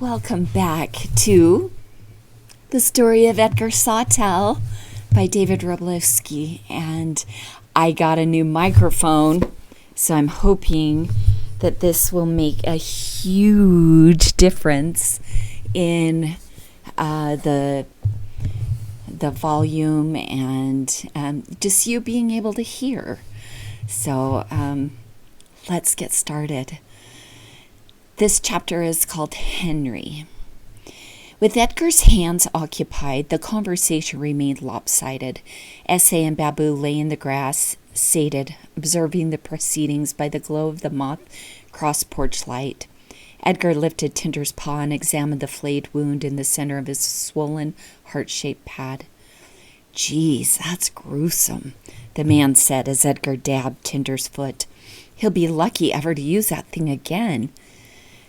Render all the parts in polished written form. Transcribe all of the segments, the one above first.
Welcome back to the story of Edgar Sawtelle by David Wroblewski. And I got a new microphone, so I'm hoping that this will make a huge difference in the volume and just you being able to hear. So let's get started. This chapter is called Henry. With Edgar's hands occupied, the conversation remained lopsided. Essay and Babu lay in the grass, sated, observing the proceedings by the glow of the moth cross-porch light. Edgar lifted Tinder's paw and examined the flayed wound in the center of his swollen, heart-shaped pad. "Geez, that's gruesome," the man said as Edgar dabbed Tinder's foot. "He'll be lucky ever to use that thing again."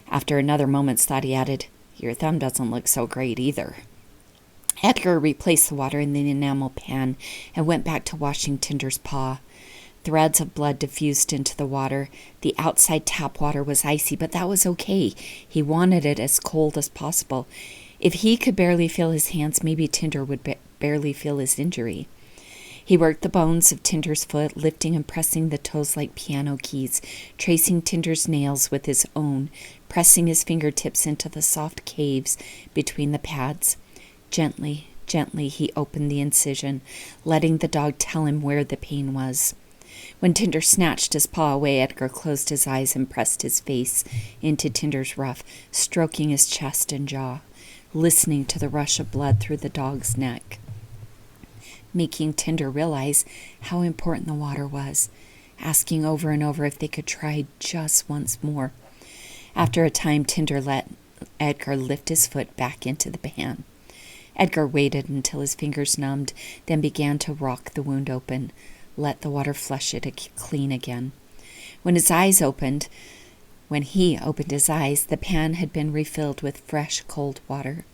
After another moment's thought, he added, "Your thumb doesn't look so great either." Edgar replaced the water in the enamel pan and went back to washing Tinder's paw. Threads of blood diffused into the water. The outside tap water was icy, but that was okay. He wanted it as cold as possible. If he could barely feel his hands, maybe Tinder would barely feel his injury. He worked the bones of Tinder's foot, lifting and pressing the toes like piano keys, tracing Tinder's nails with his own, pressing his fingertips into the soft caves between the pads. Gently, gently, he opened the incision, letting the dog tell him where the pain was. When Tinder snatched his paw away, Edgar closed his eyes and pressed his face into Tinder's ruff, stroking his chest and jaw, listening to the rush of blood through the dog's neck, making Tinder realize how important the water was, asking over and over if they could try just once more. After a time, Tinder let Edgar lift his foot back into the pan. Edgar waited until his fingers numbed, then began to rock the wound open, let the water flush it clean again. When he opened his eyes, the pan had been refilled with fresh, cold water.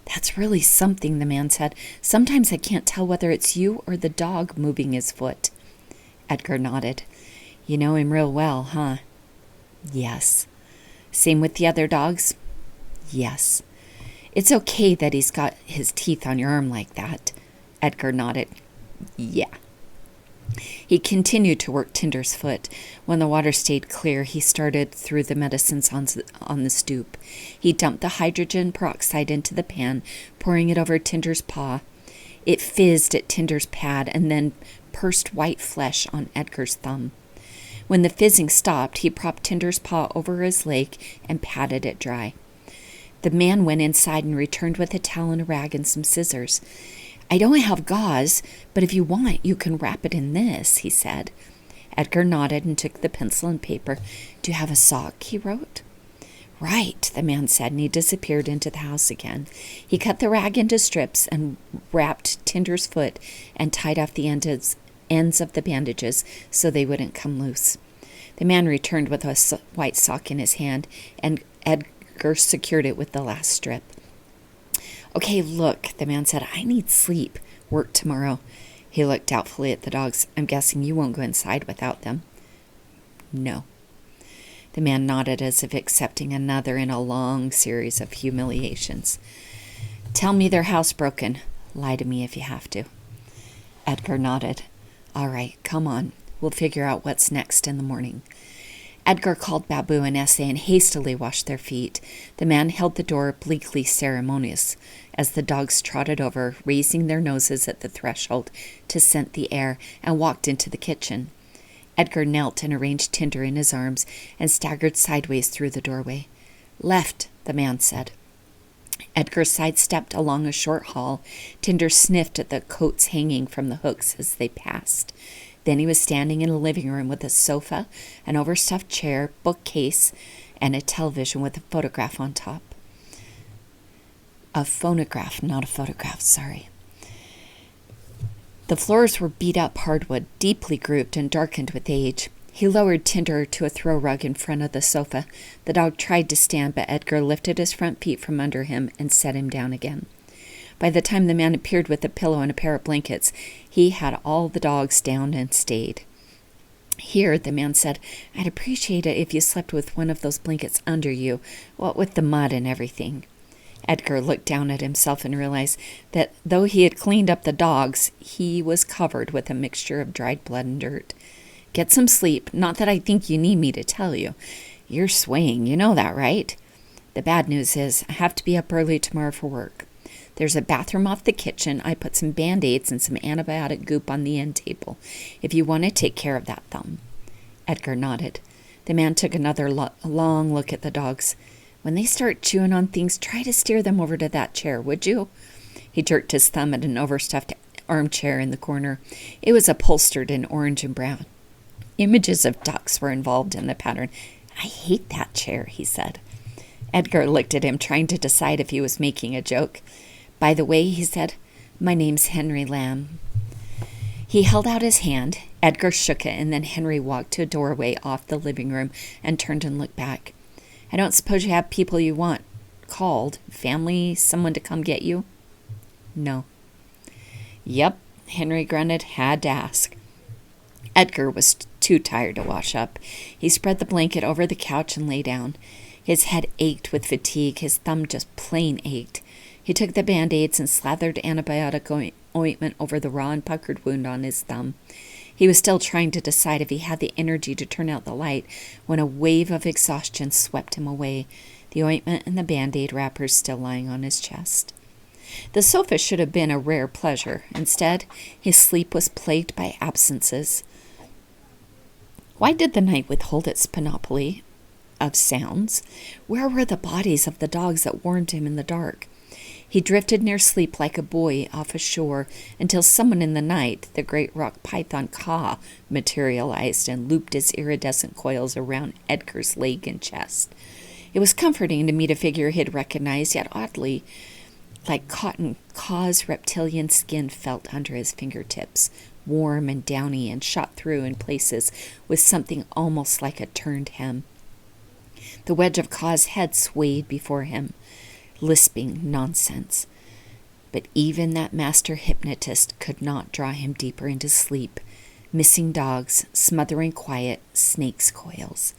"That's really something," the man said. "Sometimes I can't tell whether it's you or the dog moving his foot." Edgar nodded. "You know him real well, huh?" "Yes." "Same with the other dogs?" "Yes." "It's okay that he's got his teeth on your arm like that." Edgar nodded. "Yeah." He continued to work Tinder's foot. When the water stayed clear, he started through the medicines on the stoop. He dumped the hydrogen peroxide into the pan, pouring it over Tinder's paw. It fizzed at Tinder's pad and then pursed white flesh on Edgar's thumb. When the fizzing stopped, he propped Tinder's paw over his leg and patted it dry. The man went inside and returned with a towel and a rag and some scissors. "I don't have gauze, but if you want, you can wrap it in this," he said. Edgar nodded and took the pencil and paper. "Do you have a sock?" he wrote. "Right," the man said, and he disappeared into the house again. He cut the rag into strips and wrapped Tinder's foot and tied off the ends of the bandages so they wouldn't come loose. The man returned with a white sock in his hand, and Edgar secured it with the last strip. "Okay, look," the man said, "I need sleep. Work tomorrow." He looked doubtfully at the dogs. "I'm guessing you won't go inside without them." "No." The man nodded as if accepting another in a long series of humiliations. "Tell me they're housebroken. Lie to me if you have to." Edgar nodded. "All right, come on. We'll figure out what's next in the morning." Edgar called Babu and Essay and hastily washed their feet. The man held the door bleakly ceremonious as the dogs trotted over, raising their noses at the threshold to scent the air, and walked into the kitchen. Edgar knelt and arranged Tinder in his arms and staggered sideways through the doorway. "Left," the man said. Edgar sidestepped along a short hall. Tinder sniffed at the coats hanging from the hooks as they passed. Then he was standing in a living room with a sofa, an overstuffed chair, bookcase, and a television with a photograph on top. A phonograph, not a photograph, sorry. The floors were beat-up hardwood, deeply grooved and darkened with age. He lowered Tinder to a throw rug in front of the sofa. The dog tried to stand, but Edgar lifted his front feet from under him and set him down again. By the time the man appeared with a pillow and a pair of blankets, he had all the dogs down and stayed. "Here," the man said, "I'd appreciate it if you slept with one of those blankets under you, what with the mud and everything." Edgar looked down at himself and realized that though he had cleaned up the dogs, he was covered with a mixture of dried blood and dirt. "Get some sleep, not that I think you need me to tell you. You're swaying, you know that, right? The bad news is I have to be up early tomorrow for work. There's a bathroom off the kitchen. I put some Band-Aids and some antibiotic goop on the end table, if you want to take care of that thumb." Edgar nodded. The man took another long look at the dogs. "When they start chewing on things, try to steer them over to that chair, would you?" He jerked his thumb at an overstuffed armchair in the corner. It was upholstered in orange and brown. Images of ducks were involved in the pattern. "I hate that chair," he said. Edgar looked at him, trying to decide if he was making a joke. "By the way," he said, "my name's Henry Lamb." He held out his hand. Edgar shook it, and then Henry walked to a doorway off the living room and turned and looked back. "I don't suppose you have people you want called? Family? Someone to come get you?" "No." "Yep," Henry grunted. "Had to ask." Edgar was too tired to wash up. He spread the blanket over the couch and lay down. His head ached with fatigue. His thumb just plain ached. He took the Band-Aids and slathered antibiotic ointment over the raw and puckered wound on his thumb. He was still trying to decide if he had the energy to turn out the light when a wave of exhaustion swept him away, the ointment and the Band-Aid wrappers still lying on his chest. The sofa should have been a rare pleasure. Instead, his sleep was plagued by absences. Why did the night withhold its panoply of sounds? Where were the bodies of the dogs that warmed him in the dark? He drifted near sleep like a buoy off a shore until someone in the night, the great rock python Ka, materialized and looped his iridescent coils around Edgar's leg and chest. It was comforting to meet a figure he had recognized, yet oddly like cotton. Ka's reptilian skin felt under his fingertips, warm and downy and shot through in places with something almost like a turned hem. The wedge of Ka's head swayed before him, lisping nonsense. But even that master hypnotist could not draw him deeper into sleep. Missing dogs, smothering quiet, snake's coils.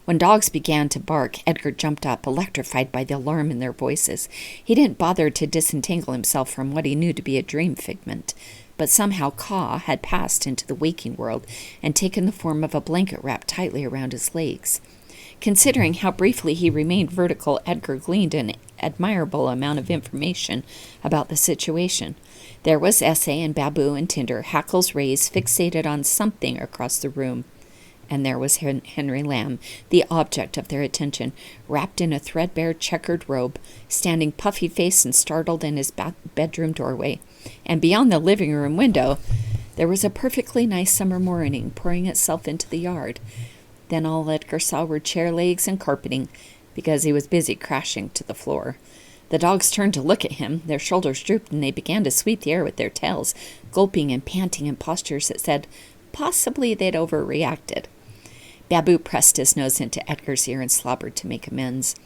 When dogs began to bark, Edgar jumped up, electrified by the alarm in their voices. He didn't bother to disentangle himself from what he knew to be a dream figment, but somehow Ka had passed into the waking world and taken the form of a blanket wrapped tightly around his legs. Considering how briefly he remained vertical, Edgar gleaned an admirable amount of information about the situation. There was Essay and Babu and Tinder, hackles raised, fixated on something across the room. And there was Henry Lamb, the object of their attention, wrapped in a threadbare checkered robe, standing puffy-faced and startled in his bedroom doorway. And beyond the living room window, there was a perfectly nice summer morning pouring itself into the yard. Then all Edgar saw were chair legs and carpeting, because he was busy crashing to the floor. The dogs turned to look at him. Their shoulders drooped, and they began to sweep the air with their tails, gulping and panting in postures that said possibly they'd overreacted. Babu pressed his nose into Edgar's ear and slobbered to make amends.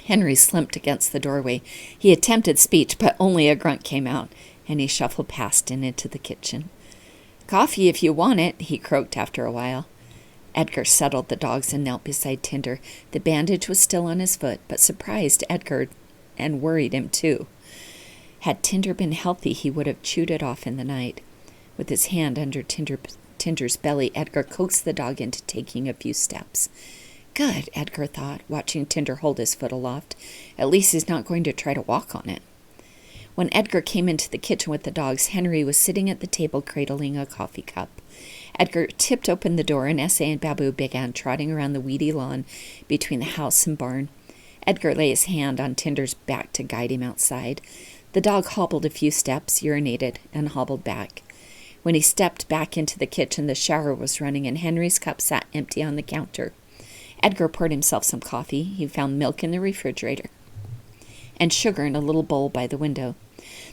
Henry slumped against the doorway. He attempted speech, but only a grunt came out, and he shuffled past and into the kitchen. "Coffee if you want it," he croaked after a while. Edgar settled the dogs and knelt beside Tinder. The bandage was still on his foot, but surprised Edgar and worried him too. Had Tinder been healthy, he would have chewed it off in the night. With his hand under Tinder's belly, Edgar coaxed the dog into taking a few steps. Good, Edgar thought, watching Tinder hold his foot aloft. At least he's not going to try to walk on it. When Edgar came into the kitchen with the dogs, Henry was sitting at the table cradling a coffee cup. Edgar tipped open the door, and Essay and Babu began trotting around the weedy lawn between the house and barn. Edgar lay his hand on Tinder's back to guide him outside. The dog hobbled a few steps, urinated, and hobbled back. When he stepped back into the kitchen, the shower was running, and Henry's cup sat empty on the counter. Edgar poured himself some coffee. He found milk in the refrigerator and sugar in a little bowl by the window.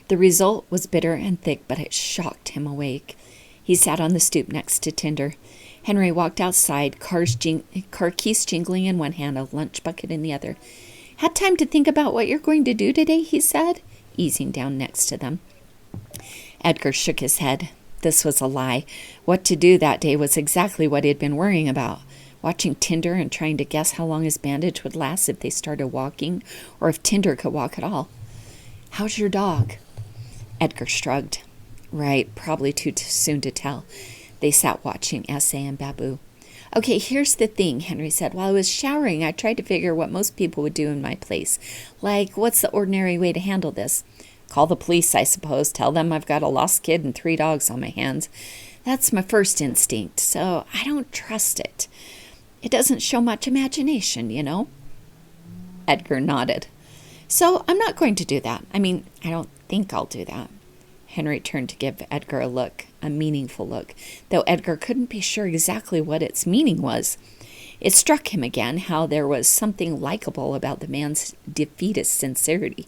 The result was bitter and thick, but it shocked him awake. He sat on the stoop next to Tinder. Henry walked outside, car keys jingling in one hand, a lunch bucket in the other. "Had time to think about what you're going to do today?" he said, easing down next to them. Edgar shook his head. This was a lie. What to do that day was exactly what he had been worrying about. Watching Tinder and trying to guess how long his bandage would last if they started walking, or if Tinder could walk at all. "How's your dog?" Edgar shrugged. "Right, probably too soon to tell." They sat watching Essay and Babu. "Okay, here's the thing," Henry said. "While I was showering, I tried to figure what most people would do in my place. Like, what's the ordinary way to handle this? Call the police, I suppose. Tell them I've got a lost kid and 3 dogs on my hands. That's my first instinct, so I don't trust it. It doesn't show much imagination, you know?" Edgar nodded. "So I'm not going to do that. I mean, I don't think I'll do that." Henry turned to give Edgar a look, a meaningful look, though Edgar couldn't be sure exactly what its meaning was. It struck him again how there was something likable about the man's defeatist sincerity.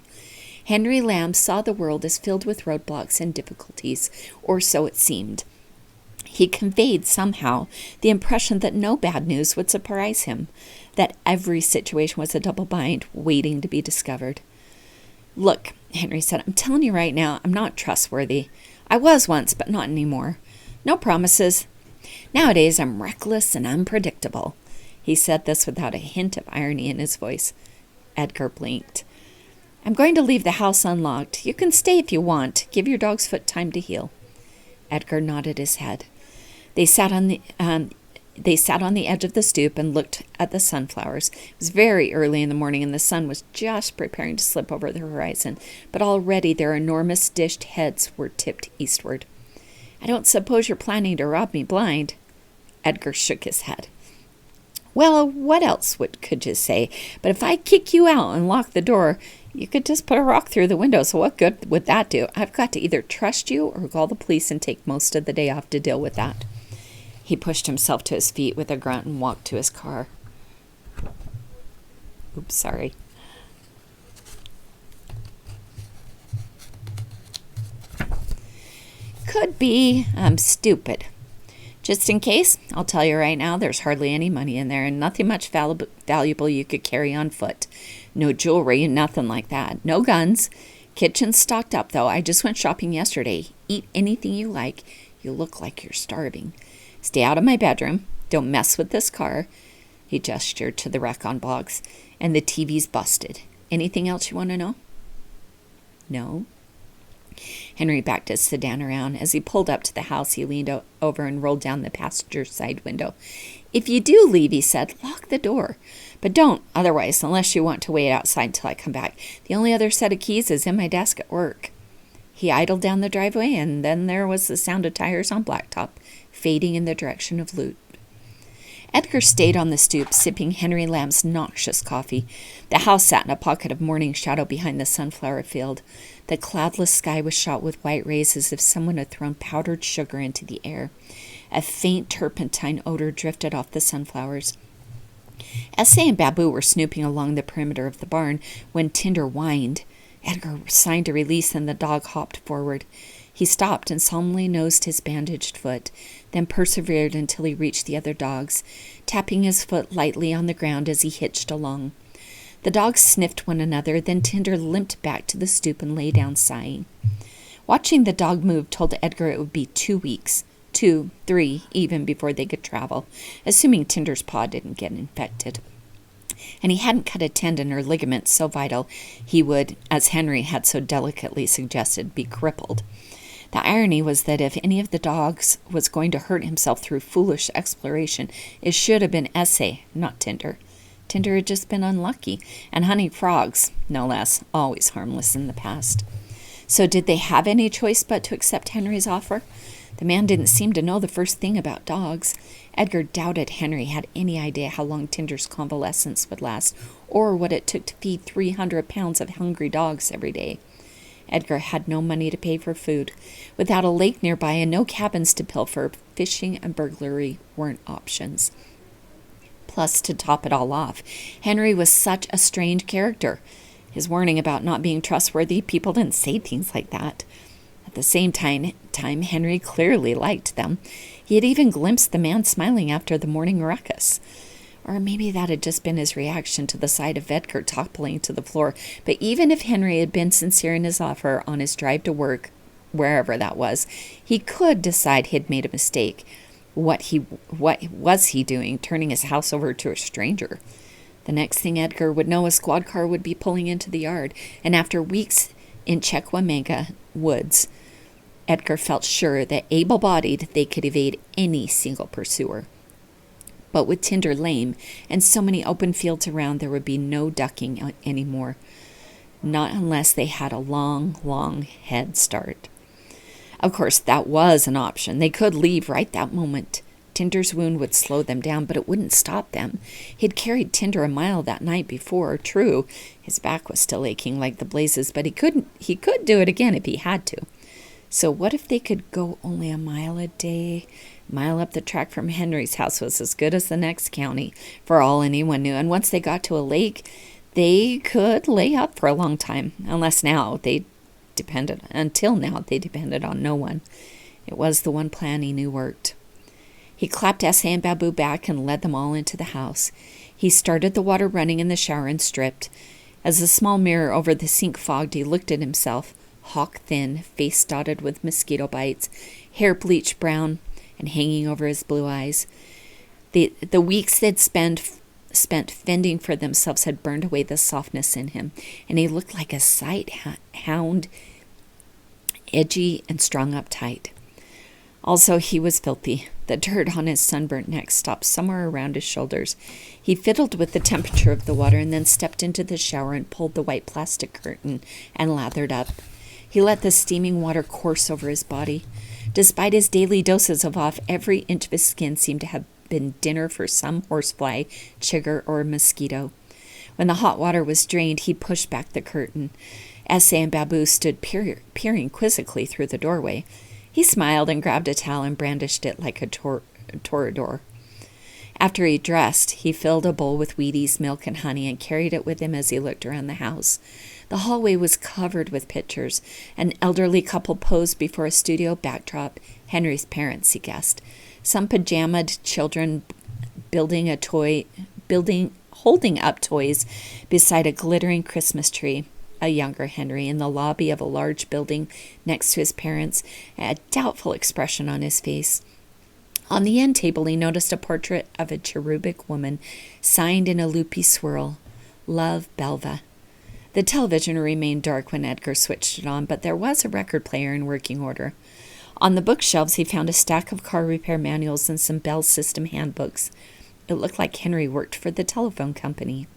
Henry Lamb saw the world as filled with roadblocks and difficulties, or so it seemed. He conveyed somehow the impression that no bad news would surprise him, that every situation was a double bind waiting to be discovered. "Look," Henry said, "I'm telling you right now, I'm not trustworthy. I was once, but not anymore. No promises. Nowadays, I'm reckless and unpredictable." He said this without a hint of irony in his voice. Edgar blinked. "I'm going to leave the house unlocked. You can stay if you want. Give your dog's foot time to heal." Edgar nodded his head. They sat on the edge of the stoop and looked at the sunflowers. It was very early in the morning, and the sun was just preparing to slip over the horizon, but already their enormous dished heads were tipped eastward. "I don't suppose you're planning to rob me blind?" Edgar shook his head. "Well, what else could you say? But if I kick you out and lock the door, you could just put a rock through the window, so what good would that do? I've got to either trust you or call the police and take most of the day off to deal with that." He pushed himself to his feet with a grunt and walked to his car. Oops, sorry. "Could be. I'm stupid. Just in case, I'll tell you right now, there's hardly any money in there and nothing much valuable you could carry on foot. No jewelry, nothing like that. No guns. Kitchen's stocked up, though. I just went shopping yesterday. Eat anything you like. You look like you're starving. Stay out of my bedroom. Don't mess with this car." He gestured to the wreck on blocks. "And the TV's busted. Anything else you want to know?" "No." Henry backed his sedan around. As he pulled up to the house, he leaned over and rolled down the passenger side window. "If you do leave," he said, "lock the door. But don't, otherwise, unless you want to wait outside until I come back. The only other set of keys is in my desk at work." He idled down the driveway, and then there was the sound of tires on blacktop, fading in the direction of Loot. Edgar stayed on the stoop, sipping Henry Lamb's noxious coffee. The house sat in a pocket of morning shadow behind the sunflower field. The cloudless sky was shot with white rays as if someone had thrown powdered sugar into the air. A faint turpentine odor drifted off the sunflowers. Essay and Babu were snooping along the perimeter of the barn when Tinder whined. Edgar signed a release, and the dog hopped forward. He stopped and solemnly nosed his bandaged foot, then persevered until he reached the other dogs, tapping his foot lightly on the ground as he hitched along. The dogs sniffed one another, then Tinder limped back to the stoop and lay down sighing. Watching the dog move told Edgar it would be 2 weeks, 2, 3, even before they could travel, assuming Tinder's paw didn't get infected. And he hadn't cut a tendon or ligament so vital he would, as Henry had so delicately suggested, be crippled. The irony was that if any of the dogs was going to hurt himself through foolish exploration, it should have been Essay, not Tinder. Tinder had just been unlucky, and hunting frogs, no less, always harmless in the past. So did they have any choice but to accept Henry's offer? The man didn't seem to know the first thing about dogs. Edgar doubted Henry had any idea how long Tinder's convalescence would last, or what it took to feed 300 pounds of hungry dogs every day. Edgar had no money to pay for food. Without a lake nearby and no cabins to pilfer, fishing and burglary weren't options. Plus, to top it all off, Henry was such a strange character. His warning about not being trustworthy, people didn't say things like that. At the same time, Henry clearly liked them. He had even glimpsed the man smiling after the morning ruckus. Or maybe that had just been his reaction to the sight of Edgar toppling to the floor. But even if Henry had been sincere in his offer on his drive to work, wherever that was. He could decide he'd made a mistake. What was he doing, turning his house over to a stranger? The next thing Edgar would know, a squad car would be pulling into the yard, and after weeks in Chequameга woods, Edgar felt sure that able-bodied they could evade any single pursuer. But with Tinder lame and so many open fields around, there would be no ducking anymore. Not unless they had a long, long head start. Of course, that was an option. They could leave right that moment. Tinder's wound would slow them down, but it wouldn't stop them. He'd carried Tinder a mile that night before. True, his back was still aching like the blazes, but he could do it again if he had to. So what if they could go only a mile a day? A mile up the track from Henry's house was as good as the next county, for all anyone knew. And once they got to a lake, they could lay up for a long time. Until now, they depended on no one. It was the one plan he knew worked. He clapped Essay and Babu back and led them all into the house. He started the water running in the shower and stripped. As the small mirror over the sink fogged, he looked at himself, hawk-thin, face dotted with mosquito bites, hair bleached brown and hanging over his blue eyes. The weeks they'd spent fending for themselves had burned away the softness in him, and he looked like a sight hound, edgy and strung up tight. Also, he was filthy. The dirt on his sunburnt neck stopped somewhere around his shoulders. He fiddled with the temperature of the water and then stepped into the shower and pulled the white plastic curtain and lathered up. He let the steaming water course over his body. Despite his daily doses of off, every inch of his skin seemed to have been dinner for some horsefly, chigger, or mosquito. When the hot water was drained, he pushed back the curtain. Essay and Babu stood peering quizzically through the doorway. He smiled and grabbed a towel and brandished it like a toreador. After he dressed, he filled a bowl with Wheaties, milk, and honey and carried it with him as he looked around the house. The hallway was covered with pictures. An elderly couple posed before a studio backdrop. Henry's parents, he guessed. Some pajamaed children holding up toys beside a glittering Christmas tree. A younger Henry in the lobby of a large building next to his parents, a doubtful expression on his face. On the end table, he noticed a portrait of a cherubic woman, signed in a loopy swirl, Love, Belva. The television remained dark when Edgar switched it on, but there was a record player in working order. On the bookshelves, he found a stack of car repair manuals and some Bell System handbooks. It looked like Henry worked for the telephone company.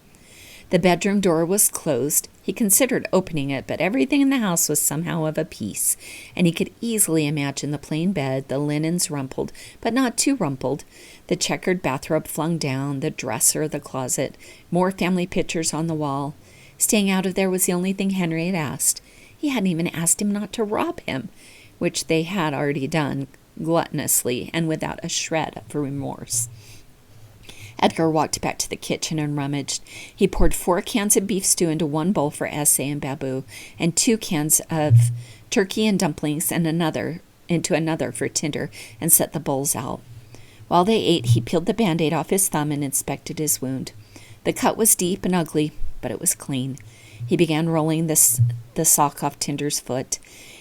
The bedroom door was closed. He considered opening it, but everything in the house was somehow of a piece, and he could easily imagine the plain bed, the linens rumpled, but not too rumpled, the checkered bathrobe flung down, the dresser, the closet, more family pictures on the wall. Staying out of there was the only thing Henry had asked. He hadn't even asked him not to rob him, which they had already done, gluttonously and without a shred of remorse. Edgar walked back to the kitchen and rummaged. He poured 4 cans of beef stew into one bowl for Essay and Babu, and 2 cans of turkey and dumplings and into another for Tinder, and set the bowls out. While they ate, he peeled the Band-Aid off his thumb and inspected his wound. The cut was deep and ugly, but it was clean. He began rolling the sock off Tinder's foot.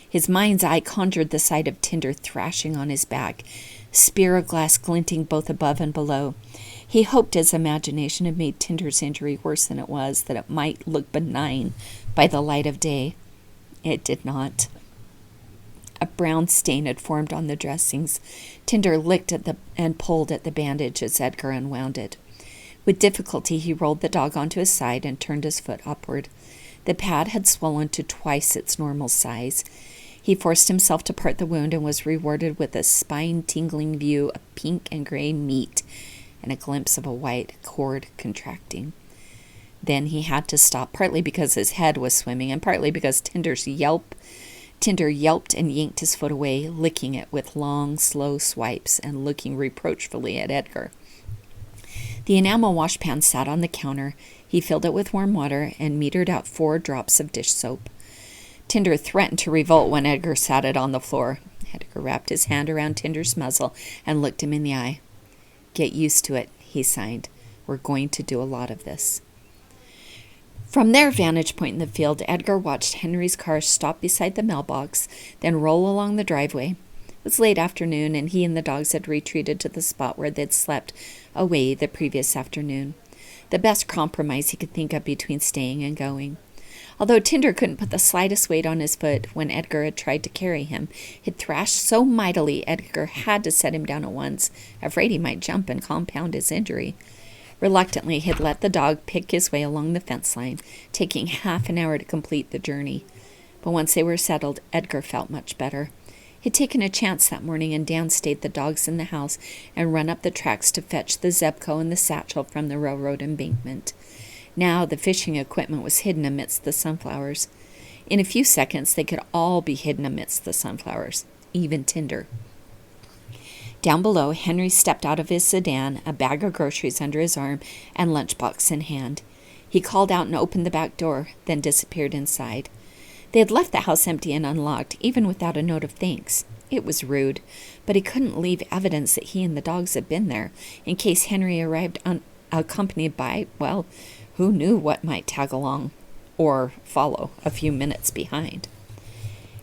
His mind's eye conjured the sight of Tinder thrashing on his back, spear of glass glinting both above and below. He hoped his imagination had made Tinder's injury worse than it was, that it might look benign by the light of day. It did not. A brown stain had formed on the dressings. Tinder licked at and pulled at the bandage as Edgar unwound it. With difficulty, he rolled the dog onto his side and turned his foot upward. The pad had swollen to twice its normal size. He forced himself to part the wound and was rewarded with a spine-tingling view of pink and gray meat and a glimpse of a white cord contracting. Then he had to stop, partly because his head was swimming and partly because Tinder yelped and yanked his foot away, licking it with long, slow swipes and looking reproachfully at Edgar. The enamel washpan sat on the counter. He filled it with warm water and metered out 4 drops of dish soap. Tinder threatened to revolt when Edgar sat it on the floor. Edgar wrapped his hand around Tinder's muzzle and looked him in the eye. "Get used to it," he signed. "We're going to do a lot of this." From their vantage point in the field, Edgar watched Henry's car stop beside the mailbox, then roll along the driveway. It was late afternoon, and he and the dogs had retreated to the spot where they'd slept away the previous afternoon. The best compromise he could think of between staying and going. Although Tinder couldn't put the slightest weight on his foot when Edgar had tried to carry him, he'd thrashed so mightily Edgar had to set him down at once, afraid he might jump and compound his injury. Reluctantly, he'd let the dog pick his way along the fence line, taking half an hour to complete the journey. But once they were settled, Edgar felt much better. He'd taken a chance that morning and downstayed the dogs in the house and run up the tracks to fetch the Zebco and the satchel from the railroad embankment. Now the fishing equipment was hidden amidst the sunflowers. In a few seconds, they could all be hidden amidst the sunflowers, even Tinder. Down below, Henry stepped out of his sedan, a bag of groceries under his arm and lunchbox in hand. He called out and opened the back door, then disappeared inside. They had left the house empty and unlocked, even without a note of thanks. It was rude, but he couldn't leave evidence that he and the dogs had been there, in case Henry arrived accompanied by, well, who knew what might tag along or follow a few minutes behind.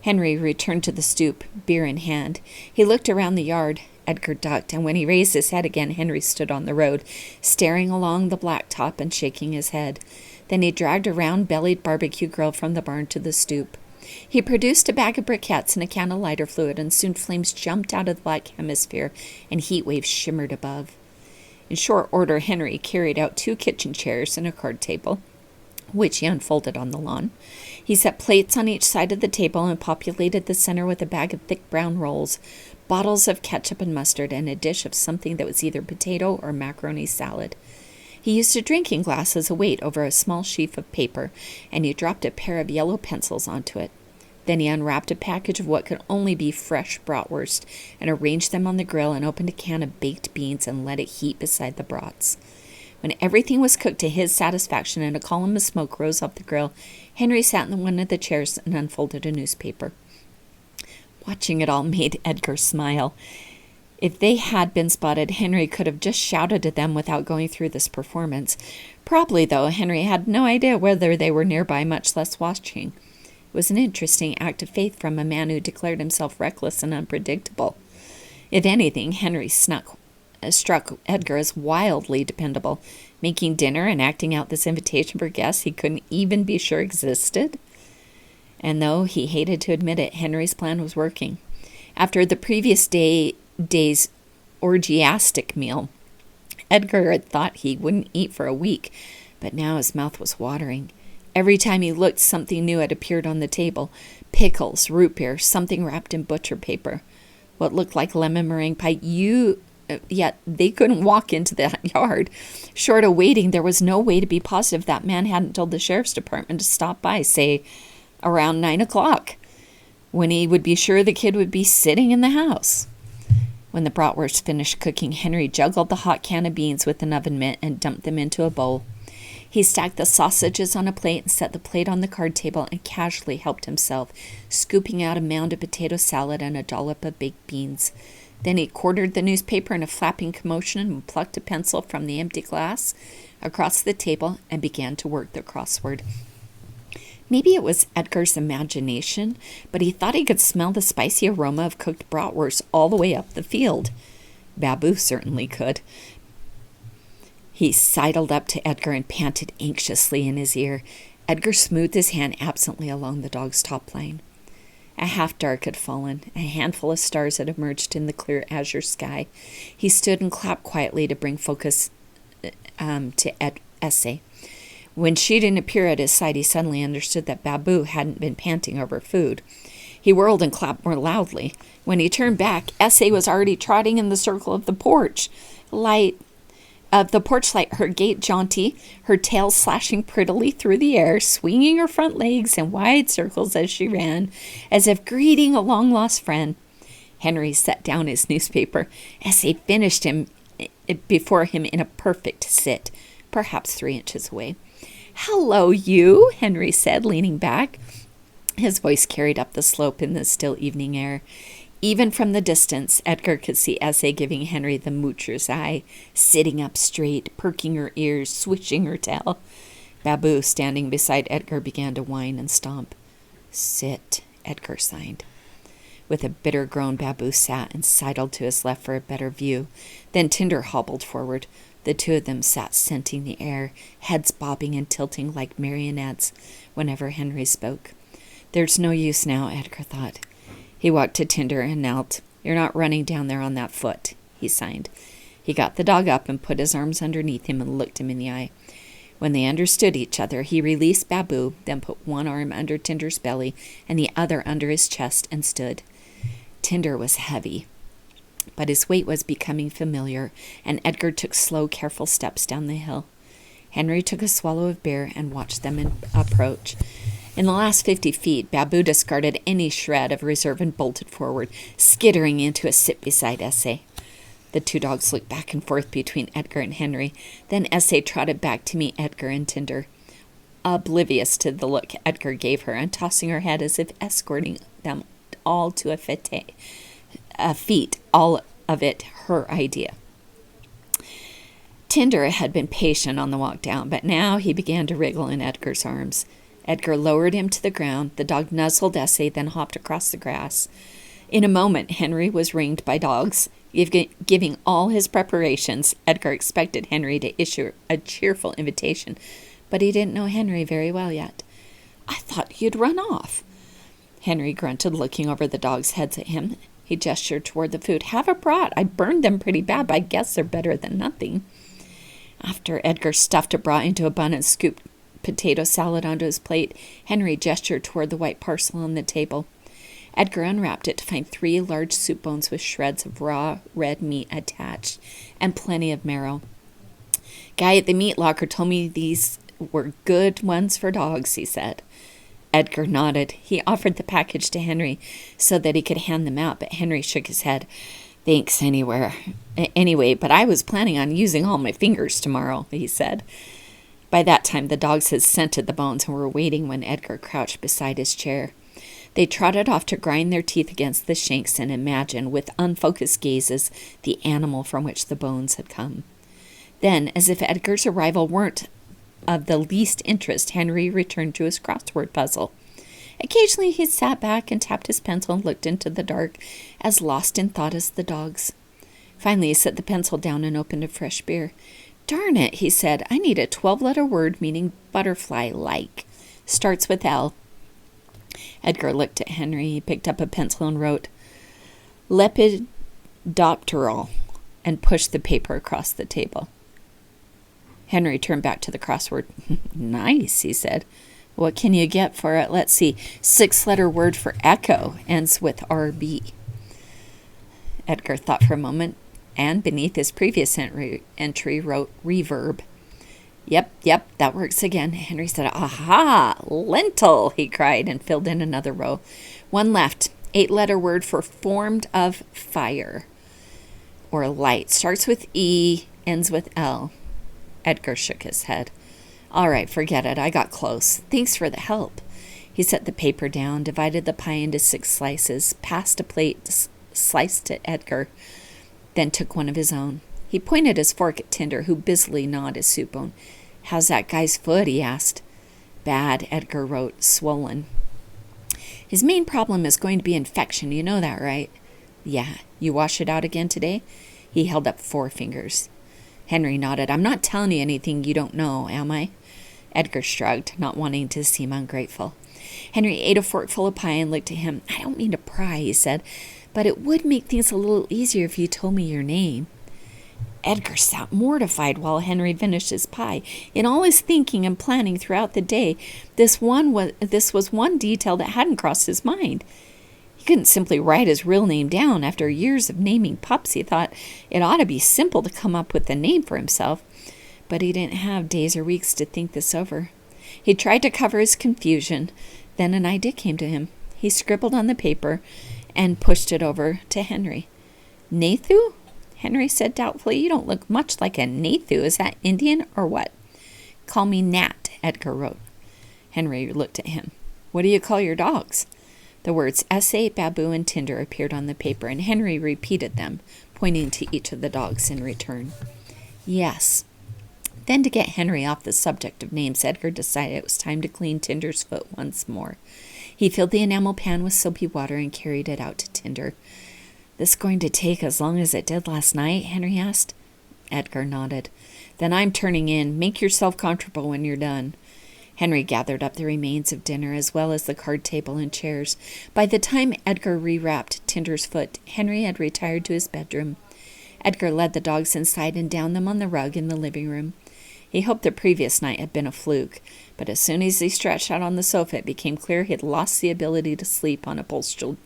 Henry returned to the stoop, beer in hand. He looked around the yard. Edgar ducked, and when he raised his head again, Henry stood on the road, staring along the blacktop and shaking his head. Then he dragged a round-bellied barbecue grill from the barn to the stoop. He produced a bag of briquettes and a can of lighter fluid, and soon flames jumped out of the black hemisphere, and heat waves shimmered above. In short order, Henry carried out 2 kitchen chairs and a card table, which he unfolded on the lawn. He set plates on each side of the table and populated the center with a bag of thick brown rolls, bottles of ketchup and mustard, and a dish of something that was either potato or macaroni salad. He used a drinking glass as a weight over a small sheaf of paper, and he dropped a pair of yellow pencils onto it. Then he unwrapped a package of what could only be fresh bratwurst and arranged them on the grill and opened a can of baked beans and let it heat beside the brats. When everything was cooked to his satisfaction and a column of smoke rose off the grill, Henry sat in one of the chairs and unfolded a newspaper. Watching it all made Edgar smile. If they had been spotted, Henry could have just shouted at them without going through this performance. Probably, though, Henry had no idea whether they were nearby, much less watching. It was an interesting act of faith from a man who declared himself reckless and unpredictable. If anything, Henry struck Edgar as wildly dependable, making dinner and acting out this invitation for guests he couldn't even be sure existed. And though he hated to admit it, Henry's plan was working. After the previous day's orgiastic meal, Edgar had thought he wouldn't eat for a week, but now his mouth was watering. Every time he looked, something new had appeared on the table. Pickles, root beer, something wrapped in butcher paper. What looked like lemon meringue pie. Yet they couldn't walk into that yard. Short of waiting, there was no way to be positive that man hadn't told the sheriff's department to stop by, say, around 9 o'clock, when he would be sure the kid would be sitting in the house. When the bratwurst finished cooking, Henry juggled the hot can of beans with an oven mitt and dumped them into a bowl. He stacked the sausages on a plate and set the plate on the card table and casually helped himself, scooping out a mound of potato salad and a dollop of baked beans. Then he quartered the newspaper in a flapping commotion and plucked a pencil from the empty glass across the table and began to work the crossword. Maybe it was Edgar's imagination, but he thought he could smell the spicy aroma of cooked bratwurst all the way up the field. Babu certainly could. He sidled up to Edgar and panted anxiously in his ear. Edgar smoothed his hand absently along the dog's top line. A half-dark had fallen. A handful of stars had emerged in the clear azure sky. He stood and clapped quietly to bring focus to Essie. When she didn't appear at his side, he suddenly understood that Babu hadn't been panting over food. He whirled and clapped more loudly. When he turned back, Essie was already trotting in the circle of the porch light, her gait jaunty, her tail slashing prettily through the air, swinging her front legs in wide circles as she ran, as if greeting a long-lost friend. Henry set down his newspaper. Essie finished before him in a perfect sit, perhaps 3 inches away. "Hello, you," Henry said, leaning back. His voice carried up the slope in the still evening air. Even from the distance, Edgar could see Essie giving Henry the moocher's eye, sitting up straight, perking her ears, swishing her tail. Babu, standing beside Edgar, began to whine and stomp. "Sit," Edgar signed. With a bitter groan, Babu sat and sidled to his left for a better view. Then Tinder hobbled forward. The two of them sat scenting the air, heads bobbing and tilting like marionettes whenever Henry spoke. There's no use now, Edgar thought. He walked to Tinder and knelt. "You're not running down there on that foot," he signed. He got the dog up and put his arms underneath him and looked him in the eye. When they understood each other, he released Babu, then put one arm under Tinder's belly and the other under his chest and stood. Tinder was heavy, but his weight was becoming familiar, and Edgar took slow, careful steps down the hill. Henry took a swallow of beer and watched them approach. In the last 50 feet, Babu discarded any shred of reserve and bolted forward, skittering into a sit beside Essay. The two dogs looked back and forth between Edgar and Henry. Then Essay trotted back to meet Edgar and Tinder, oblivious to the look Edgar gave her and tossing her head as if escorting them all to a feat, all of it her idea. Tinder had been patient on the walk down, but now he began to wriggle in Edgar's arms. Edgar lowered him to the ground. The dog nuzzled Essay, then hopped across the grass. In a moment, Henry was ringed by dogs. Giving all his preparations, Edgar expected Henry to issue a cheerful invitation, but he didn't know Henry very well yet. "I thought you'd run off." Henry grunted, looking over the dogs' heads at him. He gestured toward the food. "Have a brat. I burned them pretty bad, but I guess they're better than nothing." After Edgar stuffed a brat into a bun and scooped potato salad onto his plate, Henry gestured toward the white parcel on the table. Edgar unwrapped it to find 3 large soup bones with shreds of raw red meat attached and plenty of marrow. "Guy at the meat locker told me these were good ones for dogs," he said. Edgar nodded. He offered the package to Henry so that he could hand them out, but Henry shook his head. "Thanks anyway, but I was planning on using all my fingers tomorrow," he said. By that time, the dogs had scented the bones and were waiting when Edgar crouched beside his chair. They trotted off to grind their teeth against the shanks and imagine, with unfocused gazes, the animal from which the bones had come. Then, as if Edgar's arrival weren't of the least interest, Henry returned to his crossword puzzle. Occasionally he sat back and tapped his pencil and looked into the dark, as lost in thought as the dogs. Finally he set the pencil down and opened a fresh beer. "Darn it," he said, "I need a 12-letter word meaning butterfly-like. Starts with L." Edgar looked at Henry. He picked up a pencil and wrote Lepidopteral and pushed the paper across the table. Henry turned back to the crossword. "Nice," he said. "What can you get for it? Let's see. 6-letter word for echo. Ends with RB." Edgar thought for a moment, and beneath his previous entry wrote reverb. Yep, that works again." Henry said, "Aha! Lentil!" he cried, and filled in another row. "One left. 8-letter word for formed of fire. Or light. Starts with E, ends with L." Edgar shook his head. "All right, forget it. I got close. Thanks for the help." He set the paper down, divided the pie into 6 slices, passed a plate, sliced to Edgar, then took one of his own. He pointed his fork at Tinder, who busily gnawed his soup bone. "How's that guy's foot?" he asked. "Bad," Edgar wrote, "swollen. His main problem is going to be infection. You know that, right?" "Yeah. You wash it out again today?" He held up 4 fingers. Henry nodded. "I'm not telling you anything you don't know, am I?" Edgar shrugged, not wanting to seem ungrateful. Henry ate a forkful of pie and looked at him. "I don't mean to pry," he said, "but it would make things a little easier if you told me your name." Edgar sat mortified while Henry finished his pie. In all his thinking and planning throughout the day, this was one detail that hadn't crossed his mind. He couldn't simply write his real name down. After years of naming pups, he thought it ought to be simple to come up with a name for himself. But he didn't have days or weeks to think this over. He tried to cover his confusion. Then an idea came to him. He scribbled on the paper and pushed it over to Henry. "Nathu?" Henry said doubtfully. "You don't look much like a Nathu. Is that Indian or what?" "Call me Nat," Edgar wrote. Henry looked at him. "What do you call your dogs?" The words Essay, Babu, and Tinder appeared on the paper, and Henry repeated them, pointing to each of the dogs in return. "Yes, Then, to get Henry off the subject of names, Edgar decided it was time to clean Tinder's foot once more. He filled the enamel pan with soapy water and carried it out to Tinder. "This going to take as long as it did last night?" Henry asked. Edgar nodded. "Then I'm turning in. Make yourself comfortable when you're done." Henry gathered up the remains of dinner as well as the card table and chairs. By the time Edgar rewrapped Tinder's foot, Henry had retired to his bedroom. Edgar led the dogs inside and downed them on the rug in the living room. He hoped the previous night had been a fluke, but as soon as he stretched out on the sofa, it became clear he had lost the ability to sleep on upholstered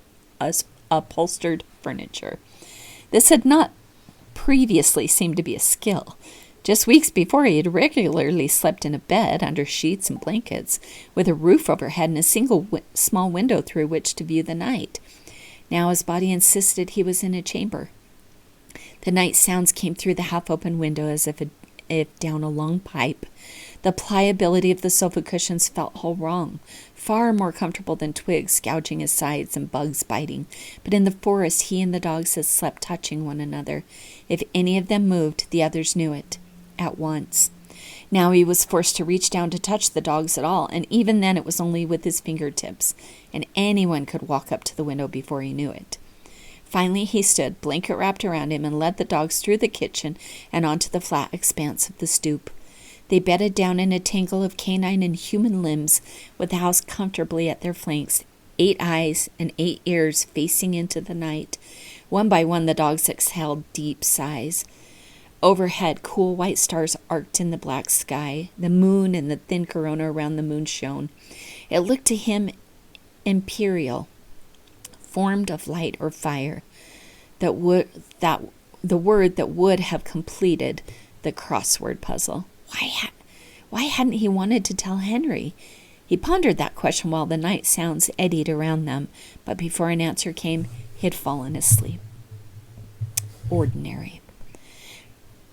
furniture. This had not previously seemed to be a skill. Just weeks before, he had regularly slept in a bed under sheets and blankets, with a roof overhead and a single small window through which to view the night. Now his body insisted he was in a chamber. The night sounds came through the half-open window as if down a long pipe. The pliability of the sofa cushions felt all wrong, far more comfortable than twigs gouging his sides and bugs biting. But in the forest, he and the dogs had slept touching one another. If any of them moved, the others knew it at once. Now he was forced to reach down to touch the dogs at all, and even then it was only with his fingertips, and anyone could walk up to the window before he knew it. Finally he stood, blanket wrapped around him, and led the dogs through the kitchen and onto the flat expanse of the stoop. They bedded down in a tangle of canine and human limbs, with the house comfortably at their flanks, 8 eyes and 8 ears facing into the night. One by one the dogs exhaled deep sighs. Overhead, cool white stars arced in the black sky. The moon and the thin corona around the moon shone. It looked to him imperial, formed of light or fire, the word that would have completed the crossword puzzle. Why hadn't he wanted to tell Henry? He pondered that question while the night sounds eddied around them, but before an answer came, he had fallen asleep. Ordinary.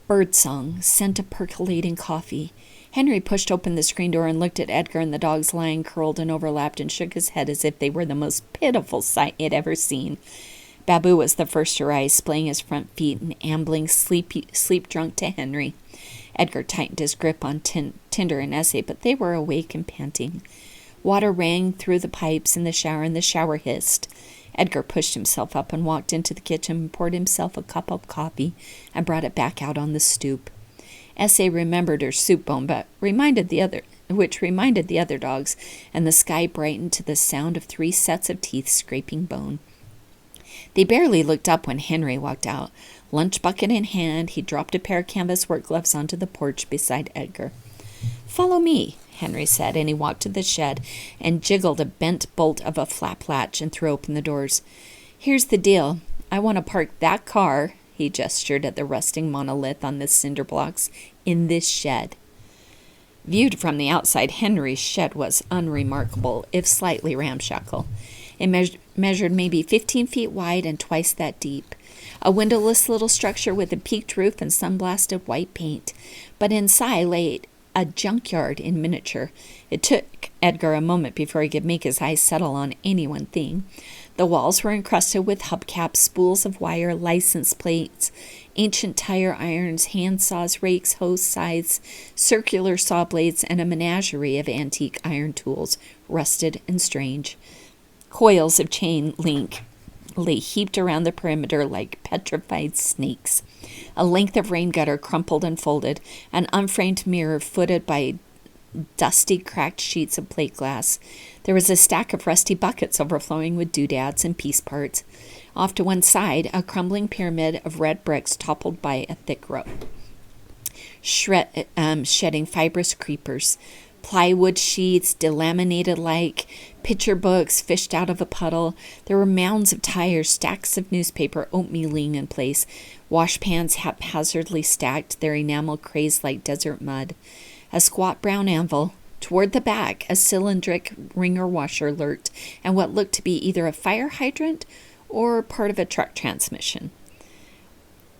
Birdsong, scent of percolating coffee. Henry pushed open the screen door and looked at Edgar and the dogs lying curled and overlapped, and shook his head as if they were the most pitiful sight he had ever seen. Babu was the first to rise, splaying his front feet and ambling sleep-drunk to Henry. Edgar tightened his grip on Tinder and Essie, but they were awake and panting. Water rang through the pipes in the shower hissed. Edgar pushed himself up and walked into the kitchen and poured himself a cup of coffee and brought it back out on the stoop. Essie remembered her soup bone, which reminded the other dogs, and the sky brightened to the sound of 3 sets of teeth scraping bone. They barely looked up when Henry walked out. Lunch bucket in hand, he dropped a pair of canvas work gloves onto the porch beside Edgar. "Follow me," Henry said, and he walked to the shed and jiggled a bent bolt of a flap latch and threw open the doors. "Here's the deal. I want to park that car," he gestured at the rusting monolith on the cinder blocks, "in this shed." Viewed from the outside, Henry's shed was unremarkable, if slightly ramshackle. It measured maybe 15 feet wide and twice that deep. A windowless little structure with a peaked roof and sunblasted white paint. But inside lay a junkyard in miniature. It took Edgar a moment before he could make his eyes settle on any one thing. The walls were encrusted with hubcaps, spools of wire, license plates, ancient tire irons, handsaws, rakes, hose scythes, circular saw blades, and a menagerie of antique iron tools, rusted and strange. Coils of chain link lay heaped around the perimeter like petrified snakes. A length of rain gutter crumpled and folded, an unframed mirror footed by dusty, cracked sheets of plate glass. There was a stack of rusty buckets overflowing with doodads and piece parts. Off to one side, a crumbling pyramid of red bricks toppled by a thick rope, shedding fibrous creepers. Plywood sheets, delaminated like picture books fished out of a puddle. There were mounds of tires, stacks of newspaper, oatmealing in place, washpans haphazardly stacked, their enamel crazed like desert mud. A squat brown anvil. Toward the back, a cylindric wringer washer lurked, and what looked to be either a fire hydrant or part of a truck transmission.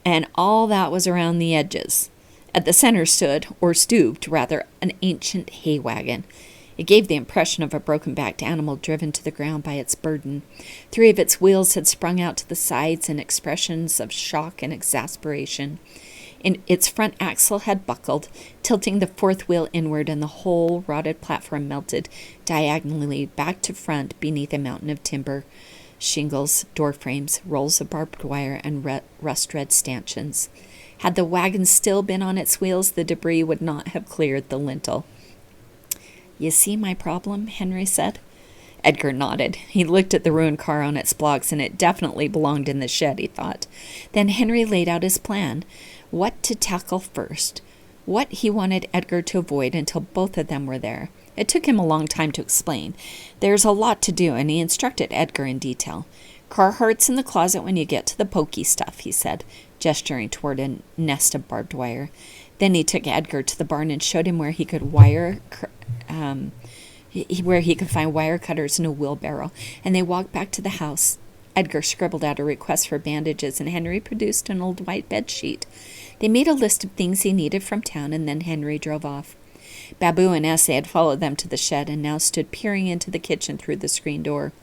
And all that was around the edges. At the center stood, or stooped, rather, an ancient hay wagon. It gave the impression of a broken-backed animal driven to the ground by its burden. 3 of its wheels had sprung out to the sides in expressions of shock and exasperation. Its front axle had buckled, tilting the fourth wheel inward, and the whole rotted platform melted diagonally back to front beneath a mountain of timber, shingles, door frames, rolls of barbed wire, and rust-red stanchions. Had the wagon still been on its wheels, the debris would not have cleared the lintel. "You see my problem?" Henry said. Edgar nodded. He looked at the ruined car on its blocks, and it definitely belonged in the shed, he thought. Then Henry laid out his plan. What to tackle first. What he wanted Edgar to avoid until both of them were there. It took him a long time to explain. There's a lot to do, and he instructed Edgar in detail. "Carhartt's in the closet when you get to the pokey stuff," he said, gesturing toward a nest of barbed wire. Then he took Edgar to the barn and showed him where he could find wire cutters and a wheelbarrow, and they walked back to the house. Edgar scribbled out a request for bandages, and Henry produced an old white bedsheet. They made a list of things he needed from town, and then Henry drove off. Babu and Essie had followed them to the shed and now stood peering into the kitchen through the screen door.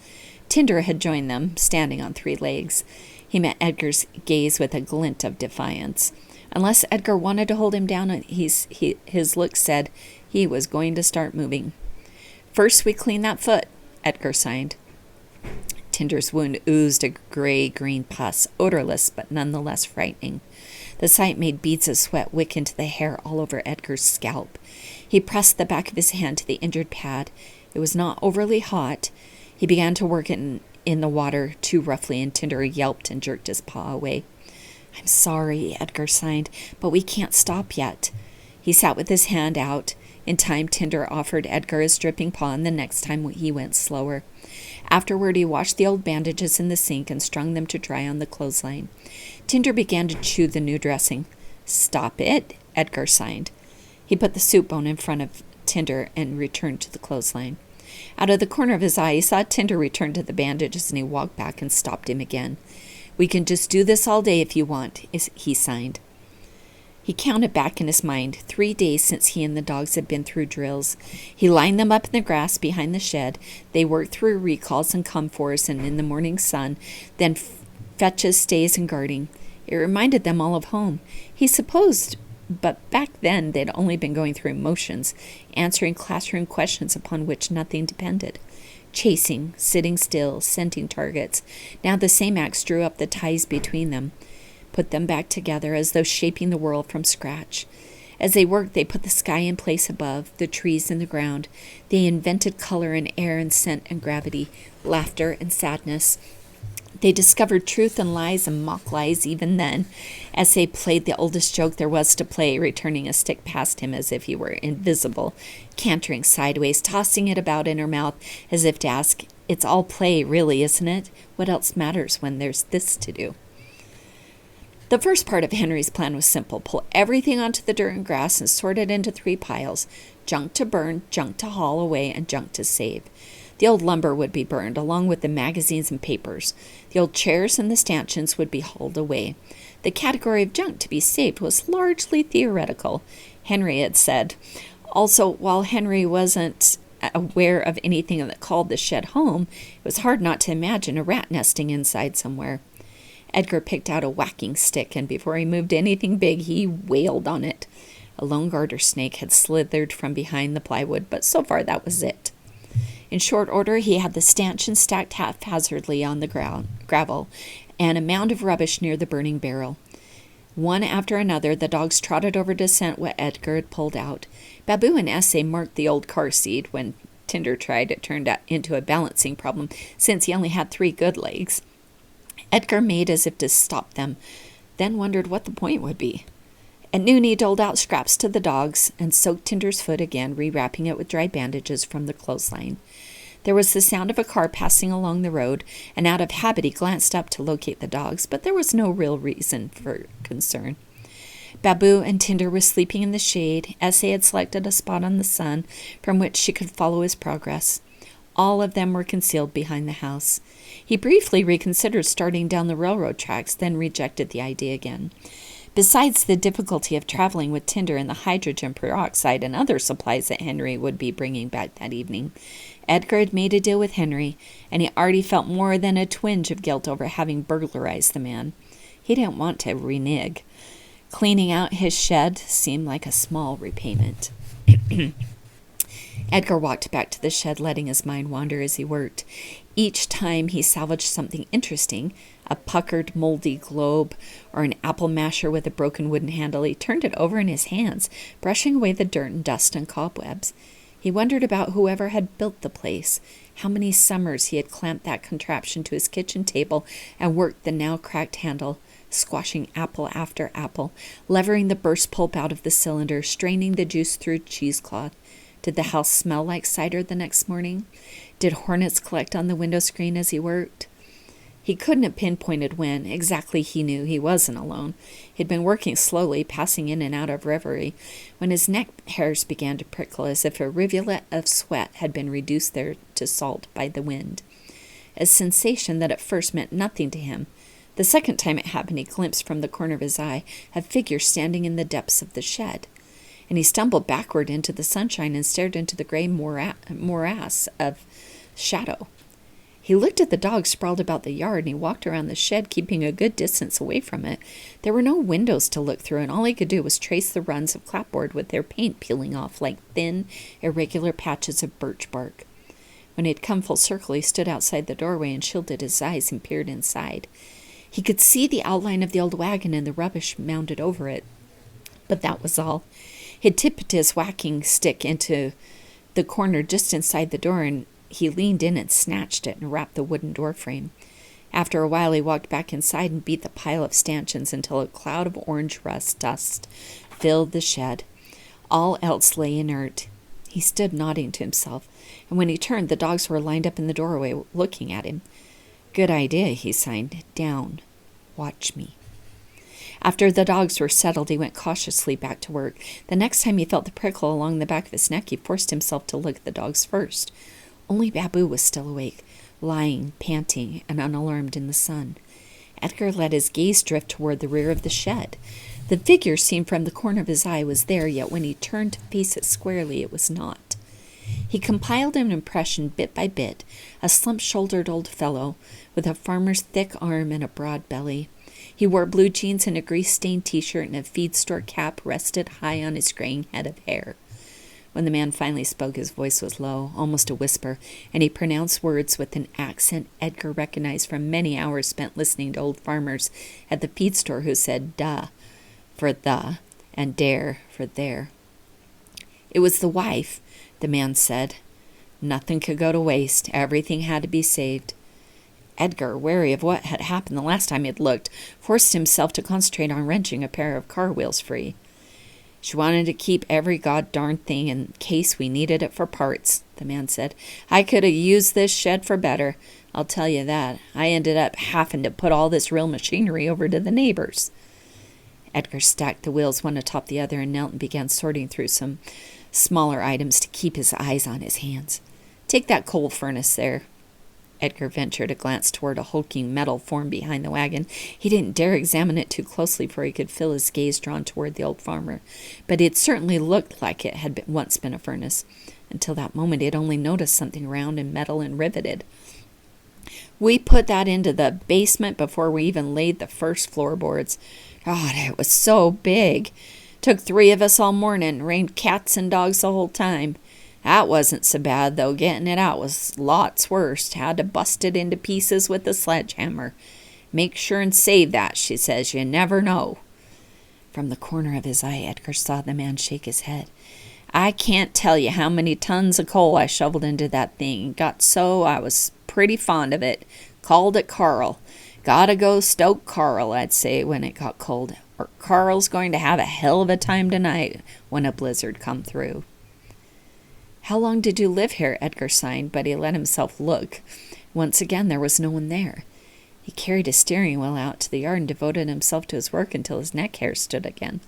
Tinder had joined them, standing on 3 legs. He met Edgar's gaze with a glint of defiance. Unless Edgar wanted to hold him down, his look said he was going to start moving. "First we clean that foot," Edgar signed. Tinder's wound oozed a gray-green pus, odorless but nonetheless frightening. The sight made beads of sweat wick into the hair all over Edgar's scalp. He pressed the back of his hand to the injured pad. It was not overly hot. He began to work in the water too roughly, and Tinder yelped and jerked his paw away. "I'm sorry," Edgar sighed, "but we can't stop yet." He sat with his hand out. In time, Tinder offered Edgar his dripping paw, and the next time he went slower. Afterward, he washed the old bandages in the sink and strung them to dry on the clothesline. Tinder began to chew the new dressing. "Stop it," Edgar signed. He put the soup bone in front of Tinder and returned to the clothesline. Out of the corner of his eye, he saw Tinder return to the bandages, and he walked back and stopped him again. "We can just do this all day if you want," he signed. He counted back in his mind 3 days since he and the dogs had been through drills. He lined them up in the grass behind the shed. They worked through recalls and come-fors and in the morning sun, then fetches, stays, and guarding. It reminded them all of home. He supposed, but back then they'd only been going through motions, answering classroom questions upon which nothing depended. Chasing, sitting still, scenting targets. Now the same acts drew up the ties between them, put them back together as though shaping the world from scratch. As they worked, they put the sky in place above, the trees in the ground. They invented color and air and scent and gravity, laughter and sadness. They discovered truth and lies and mock lies even then, as they played the oldest joke there was to play, returning a stick past him as if he were invisible, cantering sideways, tossing it about in her mouth as if to ask, "It's all play, really, isn't it? What else matters when there's this to do?" The first part of Henry's plan was simple. Pull everything onto the dirt and grass and sort it into 3 piles. Junk to burn, junk to haul away, and junk to save. The old lumber would be burned, along with the magazines and papers. The old chairs and the stanchions would be hauled away. The category of junk to be saved was largely theoretical, Henry had said. Also, while Henry wasn't aware of anything that called the shed home, it was hard not to imagine a rat nesting inside somewhere. Edgar picked out a whacking stick, and before he moved anything big, he wailed on it. A lone garter snake had slithered from behind the plywood, but so far that was it. In short order, he had the stanchion stacked haphazardly on the gravel, and a mound of rubbish near the burning barrel. One after another, the dogs trotted over to scent what Edgar had pulled out. Babu and Essie marked the old car seat. When Tinder tried, it turned out into a balancing problem, since he only had 3 good legs. Edgar made as if to stop them, then wondered what the point would be. At noon, he doled out scraps to the dogs and soaked Tinder's foot again, rewrapping it with dry bandages from the clothesline. There was the sound of a car passing along the road, and out of habit he glanced up to locate the dogs, but there was no real reason for concern. Babu and Tinder were sleeping in the shade. Essie had selected a spot on the sun from which she could follow his progress. All of them were concealed behind the house. He briefly reconsidered starting down the railroad tracks, then rejected the idea again. Besides the difficulty of traveling with Tinder and the hydrogen peroxide and other supplies that Henry would be bringing back that evening, Edgar had made a deal with Henry, and he already felt more than a twinge of guilt over having burglarized the man. He didn't want to renege. Cleaning out his shed seemed like a small repayment. Edgar walked back to the shed, letting his mind wander as he worked. Each time he salvaged something interesting, a puckered, moldy globe or an apple masher with a broken wooden handle, he turned it over in his hands, brushing away the dirt and dust and cobwebs. He wondered about whoever had built the place, how many summers he had clamped that contraption to his kitchen table and worked the now cracked handle, squashing apple after apple, levering the burst pulp out of the cylinder, straining the juice through cheesecloth. Did the house smell like cider the next morning? Did hornets collect on the window screen as he worked? He couldn't have pinpointed when. Exactly, he knew he wasn't alone. He'd been working slowly, passing in and out of reverie, when his neck hairs began to prickle as if a rivulet of sweat had been reduced there to salt by the wind. A sensation that at first meant nothing to him. The second time it happened, he glimpsed from the corner of his eye a figure standing in the depths of the shed. And he stumbled backward into the sunshine and stared into the gray morass of shadow. He looked at the dog sprawled about the yard, and he walked around the shed, keeping a good distance away from it. There were no windows to look through, and all he could do was trace the runs of clapboard with their paint peeling off like thin, irregular patches of birch bark. When he had come full circle, he stood outside the doorway and shielded his eyes and peered inside. He could see the outline of the old wagon and the rubbish mounded over it, but that was all. He tipped his whacking stick into the corner just inside the door, and he leaned in and snatched it and rapped the wooden door frame. After a while, he walked back inside and beat the pile of stanchions until a cloud of orange rust dust filled the shed. All else lay inert. He stood nodding to himself, and when he turned, the dogs were lined up in the doorway looking at him. "Good idea," he sighed. "Down. Watch me." After the dogs were settled, he went cautiously back to work. The next time he felt the prickle along the back of his neck, he forced himself to look at the dogs first. Only Babu was still awake, lying, panting, and unalarmed in the sun. Edgar let his gaze drift toward the rear of the shed. The figure seen from the corner of his eye was there, yet when he turned to face it squarely, it was not. He compiled an impression bit by bit, a slump-shouldered old fellow, with a farmer's thick arm and a broad belly. He wore blue jeans and a grease-stained T-shirt, and a feed store cap rested high on his graying head of hair. When the man finally spoke, his voice was low, almost a whisper, and he pronounced words with an accent Edgar recognized from many hours spent listening to old farmers at the feed store who said "da" for "the" and "dare" for "there." It was the wife, the man said. Nothing could go to waste. Everything had to be saved. Edgar, wary of what had happened the last time he had looked, forced himself to concentrate on wrenching a pair of car wheels free. "She wanted to keep every god-darn thing in case we needed it for parts," the man said. "I could have used this shed for better, I'll tell you that. I ended up having to put all this real machinery over to the neighbors." Edgar stacked the wheels one atop the other and knelt and began sorting through some smaller items to keep his eyes on his hands. "Take that coal furnace there." Edgar ventured a glance toward a hulking metal form behind the wagon. He didn't dare examine it too closely, for he could feel his gaze drawn toward the old farmer. But it certainly looked like it had once been a furnace. Until that moment, he had only noticed something round and metal and riveted. "We put that into the basement before we even laid the first floorboards. God, it was so big. Took 3 of us all morning, rained cats and dogs the whole time. That wasn't so bad, though. Getting it out was lots worse. Had to bust it into pieces with a sledgehammer. Make sure and save that, she says. You never know." From the corner of his eye, Edgar saw the man shake his head. "I can't tell you how many tons of coal I shoveled into that thing. Got so I was pretty fond of it. Called it Carl. Gotta go stoke Carl, I'd say, when it got cold. Or Carl's going to have a hell of a time tonight when a blizzard come through." "How long did you live here?" Edgar sighed, but he let himself look. Once again, there was no one there. He carried his steering wheel out to the yard and devoted himself to his work until his neck hair stood again.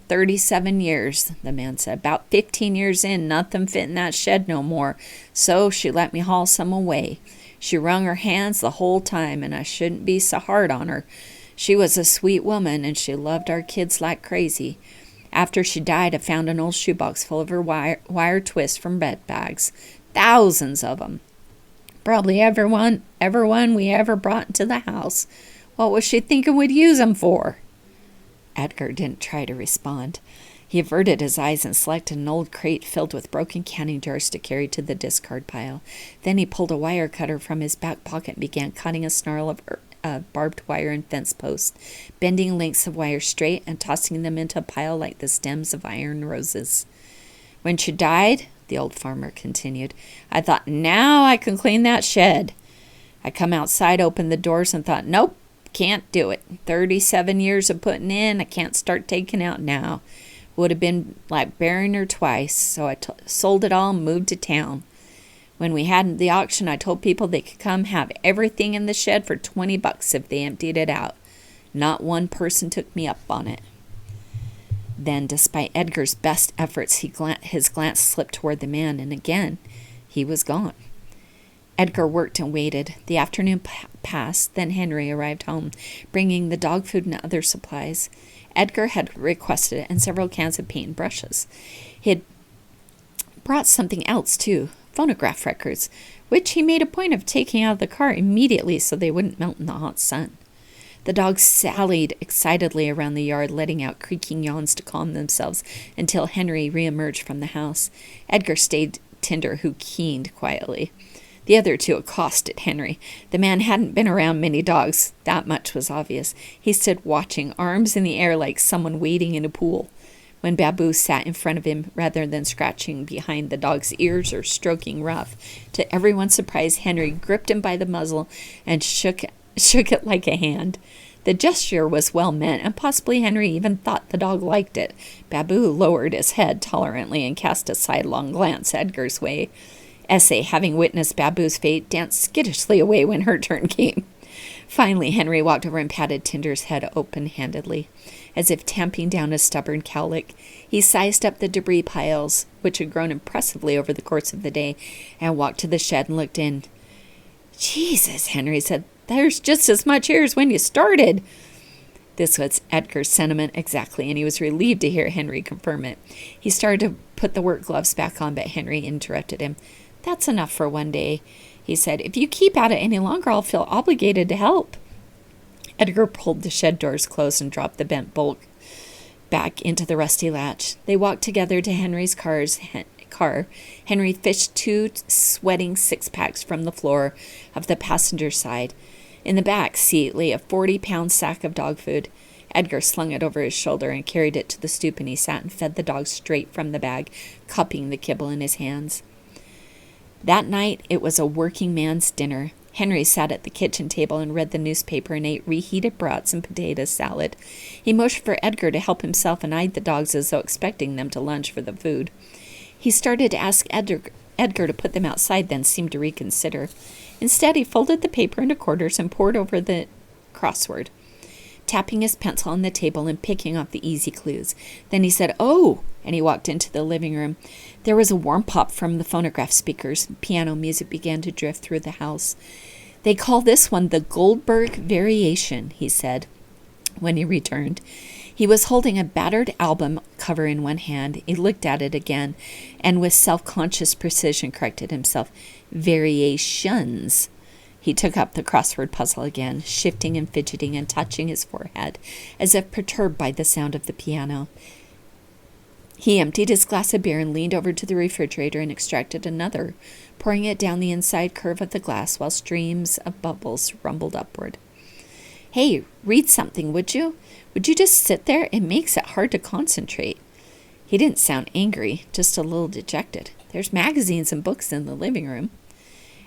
37 years, the man said. "About 15 years in, nothing fit in that shed no more, so she let me haul some away. She wrung her hands the whole time, and I shouldn't be so hard on her. She was a sweet woman, and she loved our kids like crazy. After she died, I found an old shoebox full of her wire twists from bed bags. Thousands of them. Probably every one we ever brought into the house. What was she thinking we'd use them for?" Edgar didn't try to respond. He averted his eyes and selected an old crate filled with broken canning jars to carry to the discard pile. Then he pulled a wire cutter from his back pocket and began cutting a snarl of barbed wire and fence posts, bending lengths of wire straight and tossing them into a pile like the stems of iron roses. "When she died," the old farmer continued, "I thought, now I can clean that shed. I come outside, opened the doors, and thought, nope, can't do it. 37 years of putting in, I can't start taking out now. Would have been like burying her twice, so I sold it all and moved to town. When we had the auction, I told people they could come have everything in the shed for $20 if they emptied it out. Not one person took me up on it." Then, despite Edgar's best efforts, his glance slipped toward the man, and again, he was gone. Edgar worked and waited. The afternoon passed. Then Henry arrived home, bringing the dog food and other supplies. Edgar had requested it, and several cans of paint and brushes. He had brought something else, too, phonograph records, which he made a point of taking out of the car immediately so they wouldn't melt in the hot sun. The dogs sallied excitedly around the yard, letting out creaking yawns to calm themselves until Henry reemerged from the house. Edgar stayed Tinder, who keened quietly. The other two accosted Henry. The man hadn't been around many dogs. That much was obvious. He stood watching, arms in the air like someone wading in a pool. When Babu sat in front of him, rather than scratching behind the dog's ears or stroking rough, to everyone's surprise, Henry gripped him by the muzzle and shook it like a hand. The gesture was well meant, and possibly Henry even thought the dog liked it. Babu lowered his head tolerantly and cast a sidelong glance Edgar's way. Essie, having witnessed Babu's fate, danced skittishly away when her turn came. Finally, Henry walked over and patted Tinder's head open-handedly, as if tamping down a stubborn cowlick. He sized up the debris piles, which had grown impressively over the course of the day, and walked to the shed and looked in. "Jesus," Henry said, "there's just as much here as when you started." This was Edgar's sentiment exactly, and he was relieved to hear Henry confirm it. He started to put the work gloves back on, but Henry interrupted him. "That's enough for one day," he said. "If you keep at it any longer, I'll feel obligated to help." Edgar pulled the shed doors closed and dropped the bent bolt back into the rusty latch. They walked together to Henry's car. Henry fished 2 sweating six-packs from the floor of the passenger side. In the back seat lay a 40-pound sack of dog food. Edgar slung it over his shoulder and carried it to the stoop, and he sat and fed the dogs straight from the bag, cupping the kibble in his hands. That night, it was a working man's dinner. Henry sat at the kitchen table and read the newspaper and ate reheated brats and potato salad. He motioned for Edgar to help himself and eyed the dogs as though expecting them to lunge for the food. He started to ask Edgar to put them outside, then seemed to reconsider. Instead, he folded the paper into quarters and pored over the crossword, tapping his pencil on the table and picking off the easy clues. Then he said, "Oh," and he walked into the living room. There was a warm pop from the phonograph speakers. Piano music began to drift through the house. "They call this one the Goldberg Variation," he said when he returned. He was holding a battered album cover in one hand. He looked at it again and with self-conscious precision corrected himself. "Variations." He took up the crossword puzzle again, shifting and fidgeting and touching his forehead, as if perturbed by the sound of the piano. He emptied his glass of beer and leaned over to the refrigerator and extracted another, pouring it down the inside curve of the glass while streams of bubbles rumbled upward. "Hey, read something, would you? Would you just sit there? It makes it hard to concentrate." He didn't sound angry, just a little dejected. "There's magazines and books in the living room."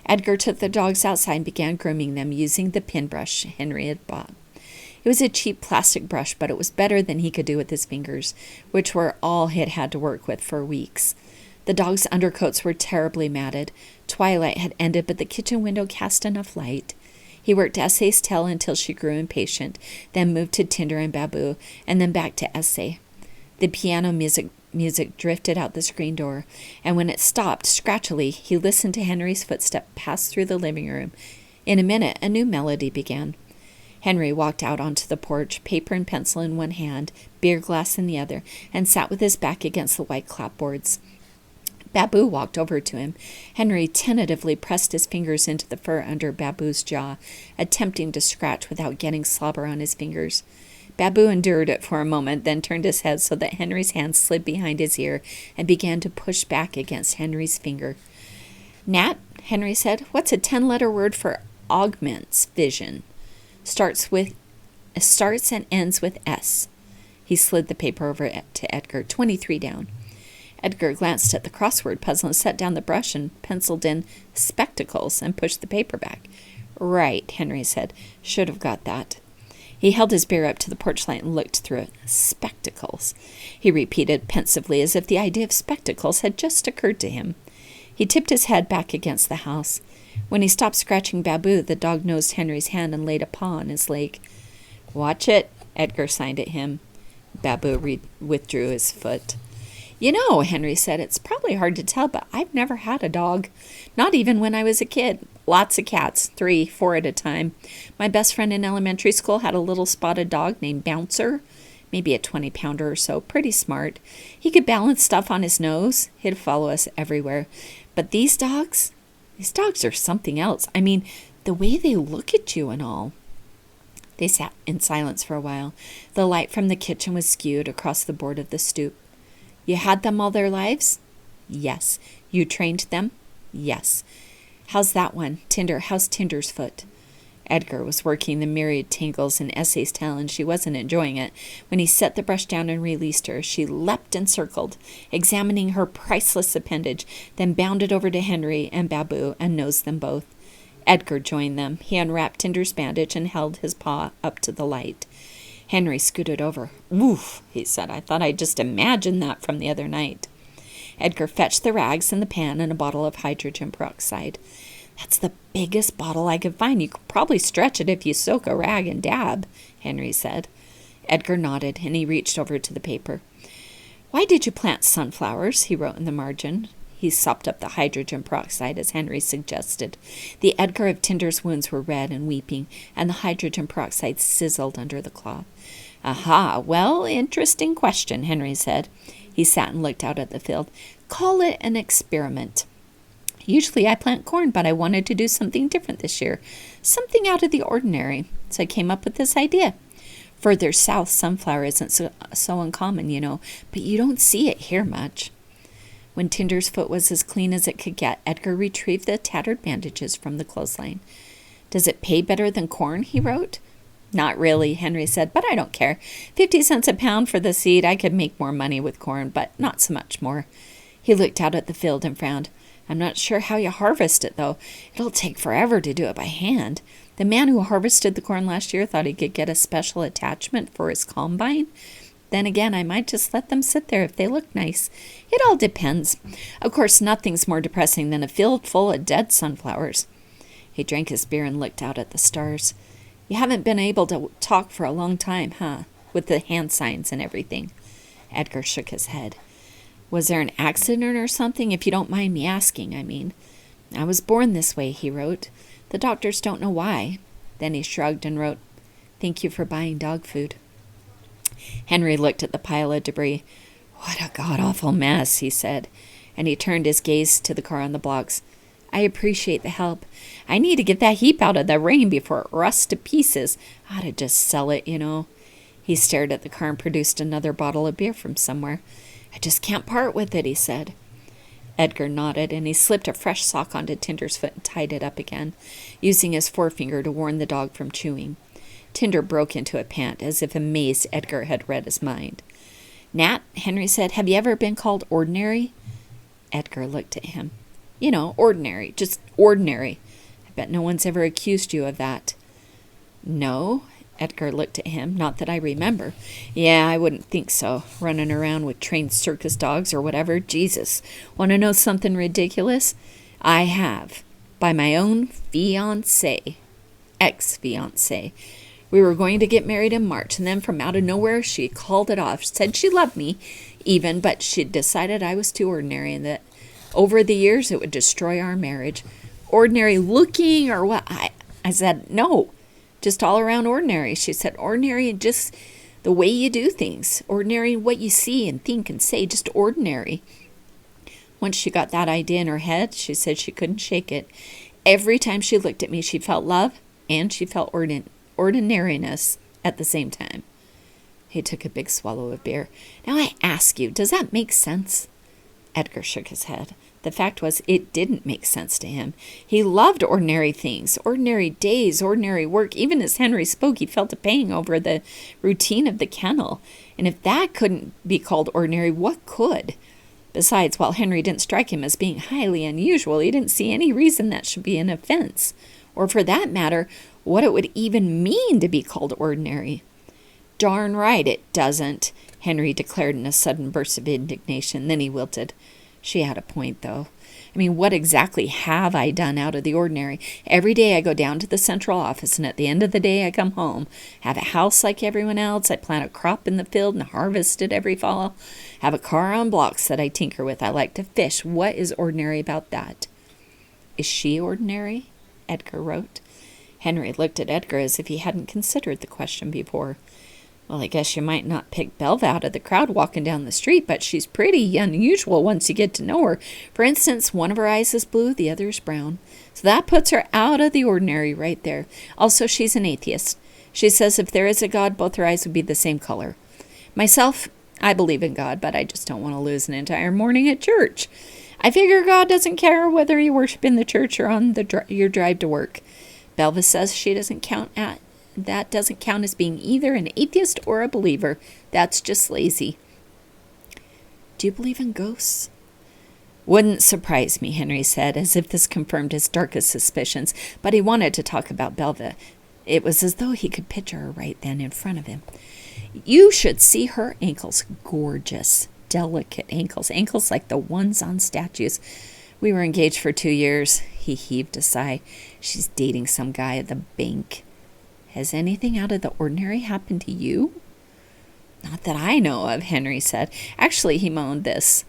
Edgar took the dogs outside and began grooming them using the pin brush Henry had bought. It was a cheap plastic brush, but it was better than he could do with his fingers, which were all he had had to work with for weeks. The dogs' undercoats were terribly matted. Twilight had ended, but the kitchen window cast enough light. He worked Essay's tail until she grew impatient, then moved to Tinder and Babu, and then back to Essay. The piano music drifted out the screen door, and when it stopped, scratchily, he listened to Henry's footstep pass through the living room. In a minute, a new melody began. Henry walked out onto the porch, paper and pencil in one hand, beer glass in the other, and sat with his back against the white clapboards. Babu walked over to him. Henry tentatively pressed his fingers into the fur under Babu's jaw, attempting to scratch without getting slobber on his fingers. Babu endured it for a moment, then turned his head so that Henry's hand slid behind his ear and began to push back against Henry's finger. Nat, Henry said, what's a 10-letter word for augments vision? Starts and ends with S. He slid the paper over to Edgar. 23 down. Edgar glanced at the crossword puzzle and set down the brush and penciled in spectacles and pushed the paper back. Right, Henry said. Should have got that. He held his beer up to the porch light and looked through it. Spectacles, he repeated pensively, as if the idea of spectacles had just occurred to him. He tipped his head back against the house. When he stopped scratching Babu, the dog nosed Henry's hand and laid a paw on his leg. Watch it, Edgar signed at him. Babu withdrew his foot. You know, Henry said, it's probably hard to tell, but I've never had a dog. Not even when I was a kid. Lots of cats, 3, 4 at a time. My best friend in elementary school had a little spotted dog named Bouncer, maybe a 20-pounder or so, pretty smart. He could balance stuff on his nose. He'd follow us everywhere. But these dogs are something else. I mean, the way they look at you and all. They sat in silence for a while. The light from the kitchen was skewed across the board of the stoop. You had them all their lives? Yes. You trained them? Yes. How's that one? Tinder, how's Tinder's foot? Edgar was working the myriad tangles in Essay's tail, and she wasn't enjoying it. When he set the brush down and released her, she leapt and circled, examining her priceless appendage, then bounded over to Henry and Babu and nosed them both. Edgar joined them. He unwrapped Tinder's bandage and held his paw up to the light. Henry scooted over. Woof, he said. I thought I'd just imagined that from the other night. Edgar fetched the rags and the pan and a bottle of hydrogen peroxide. That's the biggest bottle I could find. You could probably stretch it if you soak a rag and dab, Henry said. Edgar nodded, and he reached over to the paper. Why did you plant sunflowers? He wrote in the margin. He sopped up the hydrogen peroxide as Henry suggested. The Edgar of Tinder's wounds were red and weeping, and the hydrogen peroxide sizzled under the cloth. Aha, well, interesting question, Henry said. He sat and looked out at the field. Call it an experiment. Usually I plant corn, but I wanted to do something different this year. Something out of the ordinary. So I came up with this idea. Further south, sunflower isn't so uncommon, you know, but you don't see it here much. When Tinder's foot was as clean as it could get, Edgar retrieved the tattered bandages from the clothesline. Does it pay better than corn? He wrote. Not really, Henry said, but I don't care. 50 cents a pound for the seed. I could make more money with corn, but not so much more. He looked out at the field and frowned. I'm not sure how you harvest it, though. It'll take forever to do it by hand. The man who harvested the corn last year thought he could get a special attachment for his combine. Then again, I might just let them sit there if they look nice. It all depends. Of course, nothing's more depressing than a field full of dead sunflowers. He drank his beer and looked out at the stars. You haven't been able to talk for a long time, huh? With the hand signs and everything. Edgar shook his head. Was there an accident or something, if you don't mind me asking, I mean? I was born this way, he wrote. The doctors don't know why. Then he shrugged and wrote, Thank you for buying dog food. Henry looked at the pile of debris. What a god-awful mess, he said, and he turned his gaze to the car on the blocks. I appreciate the help. I need to get that heap out of the rain before it rusts to pieces. I ought to just sell it, you know. He stared at the car and produced another bottle of beer from somewhere. I just can't part with it, he said. Edgar nodded, and he slipped a fresh sock onto Tinder's foot and tied it up again, using his forefinger to warn the dog from chewing. Tinder broke into a pant, as if amazed Edgar had read his mind. Nat, Henry said, have you ever been called ordinary? Edgar looked at him. You know, ordinary, just ordinary. I bet no one's ever accused you of that. No, Edgar looked at him, not that I remember. Yeah, I wouldn't think so. Running around with trained circus dogs or whatever. Jesus. Want to know something ridiculous? I have. By my own fiancé. Ex-fiancé. We were going to get married in March, and then from out of nowhere she called it off. Said she loved me, even, but she'd decided I was too ordinary and that over the years it would destroy our marriage. Ordinary looking or what? I said, no, just all around ordinary. She said, ordinary and just the way you do things. Ordinary in what you see and think and say, just ordinary. Once she got that idea in her head, she said she couldn't shake it. Every time she looked at me, she felt love and she felt ordinariness at the same time. He took a big swallow of beer. Now I ask you, does that make sense? Edgar shook his head. The fact was, it didn't make sense to him. He loved ordinary things, ordinary days, ordinary work. Even as Henry spoke, he felt a pang over the routine of the kennel. And if that couldn't be called ordinary, what could? Besides, while Henry didn't strike him as being highly unusual, he didn't see any reason that should be an offense. Or for that matter, what it would even mean to be called ordinary. Darn right it doesn't, Henry declared in a sudden burst of indignation. Then he wilted. She had a point, though. I mean, what exactly have I done out of the ordinary? Every day I go down to the central office, and at the end of the day I come home. Have a house like everyone else. I plant a crop in the field and harvest it every fall. Have a car on blocks that I tinker with. I like to fish. What is ordinary about that? Is she ordinary? Edgar wrote. Henry looked at Edgar as if he hadn't considered the question before. Well, I guess you might not pick Belva out of the crowd walking down the street, but she's pretty unusual once you get to know her. For instance, one of her eyes is blue, the other is brown. So that puts her out of the ordinary right there. Also, she's an atheist. She says if there is a God, both her eyes would be the same color. Myself, I believe in God, but I just don't want to lose an entire morning at church. I figure God doesn't care whether you worship in the church or on your drive to work. Belva says she doesn't count that doesn't count as being either an atheist or a believer. That's just lazy. Do you believe in ghosts? Wouldn't surprise me, Henry said, as if this confirmed his darkest suspicions, but he wanted to talk about Belva. It was as though he could picture her right then in front of him. You should see her ankles. Gorgeous, delicate ankles. Ankles like the ones on statues. We were engaged for 2 years. He heaved a sigh. She's dating some guy at the bank. Has anything out of the ordinary happened to you? Not that I know of, Henry said. Actually, he moaned this.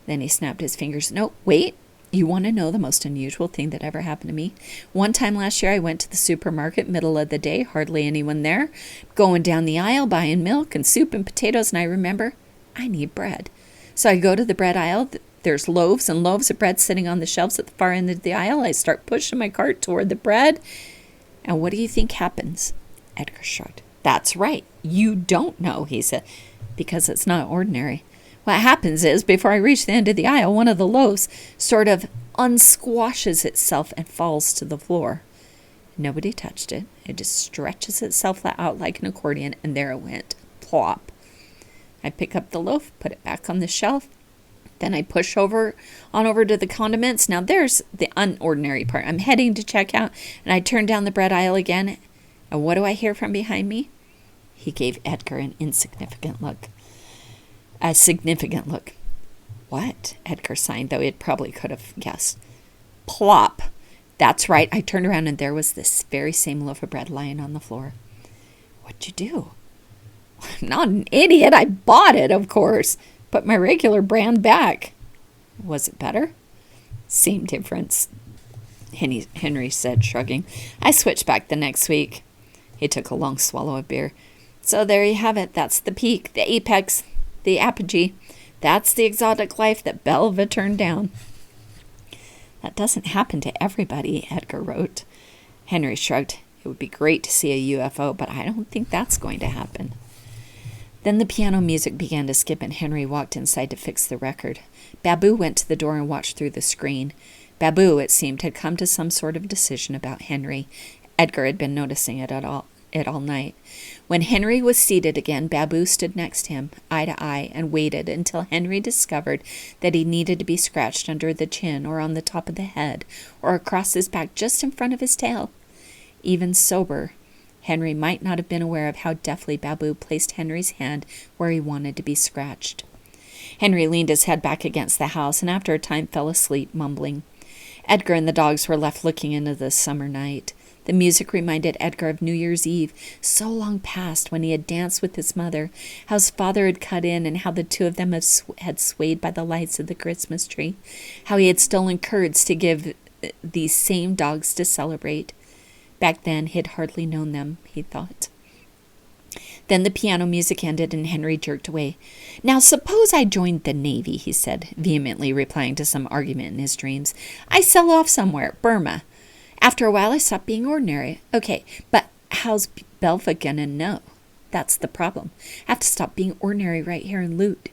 Then he snapped his fingers. No, wait. You want to know the most unusual thing that ever happened to me? One time last year, I went to the supermarket, middle of the day, hardly anyone there, going down the aisle, buying milk and soup and potatoes, and I remember, I need bread. So I go to the bread aisle. There's loaves and loaves of bread sitting on the shelves at the far end of the aisle. I start pushing my cart toward the bread. And what do you think happens? Edgar shrugged. That's right. You don't know, he said, because it's not ordinary. What happens is, before I reach the end of the aisle, one of the loaves sort of unsquashes itself and falls to the floor. Nobody touched it. It just stretches itself out like an accordion, and there it went. Plop. I pick up the loaf, put it back on the shelf. Then I push over to the condiments. Now there's the unordinary part. I'm heading to check out, and I turn down the bread aisle again. And what do I hear from behind me? He gave Edgar an insignificant look. A significant look. What? Edgar signed, though it probably could have guessed. Plop. That's right. I turned around, and there was this very same loaf of bread lying on the floor. What'd you do? I'm not an idiot. I bought it, of course. Put my regular brand back. Was it better? Same difference, Henry said, shrugging. I switched back the next week. He took a long swallow of beer. So there you have it. That's the peak, the apex, the apogee. That's the exotic life that Belva turned down. That doesn't happen to everybody, Edgar wrote. Henry shrugged. It would be great to see a UFO, but I don't think that's going to happen. Then the piano music began to skip, and Henry walked inside to fix the record. Babu went to the door and watched through the screen. Babu, it seemed, had come to some sort of decision about Henry. Edgar had been noticing it all night. When Henry was seated again, Babu stood next to him, eye to eye, and waited until Henry discovered that he needed to be scratched under the chin or on the top of the head or across his back just in front of his tail. Even sober, Henry might not have been aware of how deftly Babu placed Henry's hand where he wanted to be scratched. Henry leaned his head back against the house and after a time fell asleep, mumbling. Edgar and the dogs were left looking into the summer night. The music reminded Edgar of New Year's Eve, so long past when he had danced with his mother, how his father had cut in and how the two of them had swayed by the lights of the Christmas tree, how he had stolen curds to give these same dogs to celebrate. Back then, he had hardly known them, he thought. Then the piano music ended and Henry jerked away. Now, suppose I joined the Navy, he said, vehemently replying to some argument in his dreams. I sell off somewhere, Burma. After a while, I stopped being ordinary. Okay, but how's Belva gonna know? That's the problem. I have to stop being ordinary right here and loot.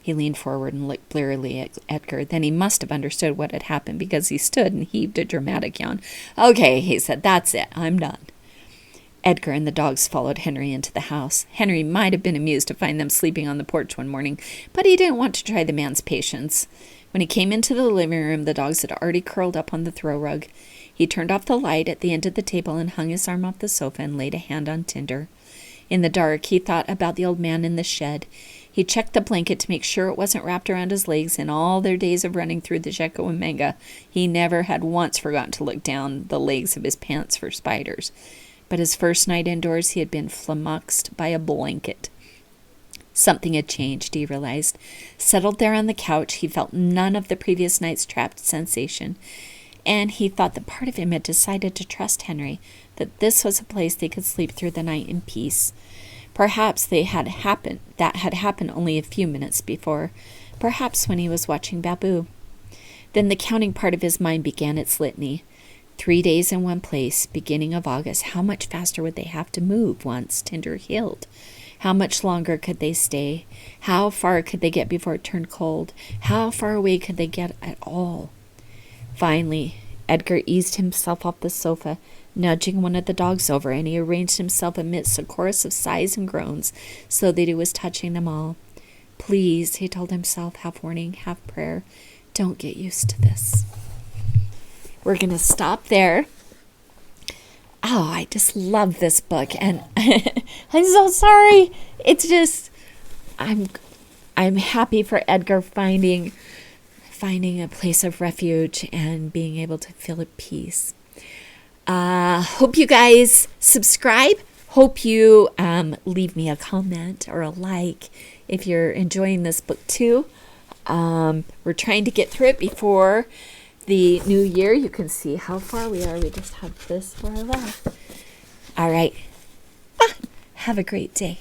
He leaned forward and looked blearily at Edgar. Then he must have understood what had happened because he stood and heaved a dramatic yawn. Okay, he said, that's it. I'm done. Edgar and the dogs followed Henry into the house. Henry might have been amused to find them sleeping on the porch one morning, but he didn't want to try the man's patience. When he came into the living room, the dogs had already curled up on the throw rug. He turned off the light at the end of the table and hung his arm off the sofa and laid a hand on Tinder. In the dark, he thought about the old man in the shed. He checked the blanket to make sure it wasn't wrapped around his legs. In all their days of running through the Jecoamenga, he never had once forgotten to look down the legs of his pants for spiders. But his first night indoors, he had been flummoxed by a blanket. Something had changed, he realized. Settled there on the couch, he felt none of the previous night's trapped sensation. And he thought that part of him had decided to trust Henry, that this was a place they could sleep through the night in peace. Perhaps that had happened only a few minutes before, perhaps when he was watching Babu. Then the counting part of his mind began its litany. 3 days in one place, beginning of August. How much faster would they have to move once Tinder healed? How much longer could they stay? How far could they get before it turned cold? How far away could they get at all? Finally, Edgar eased himself off the sofa, nudging one of the dogs over, and he arranged himself amidst a chorus of sighs and groans so that he was touching them all. Please, he told himself, half warning, half prayer, don't get used to this. We're going to stop there. Oh, I just love this book, and I'm so sorry. It's just, I'm happy for Edgar finding a place of refuge and being able to feel at peace. Hope you guys subscribe. Hope you leave me a comment or a like if you're enjoying this book too. We're trying to get through it before the new year. You can see how far we are. We just have this far left. All right. Have a great day.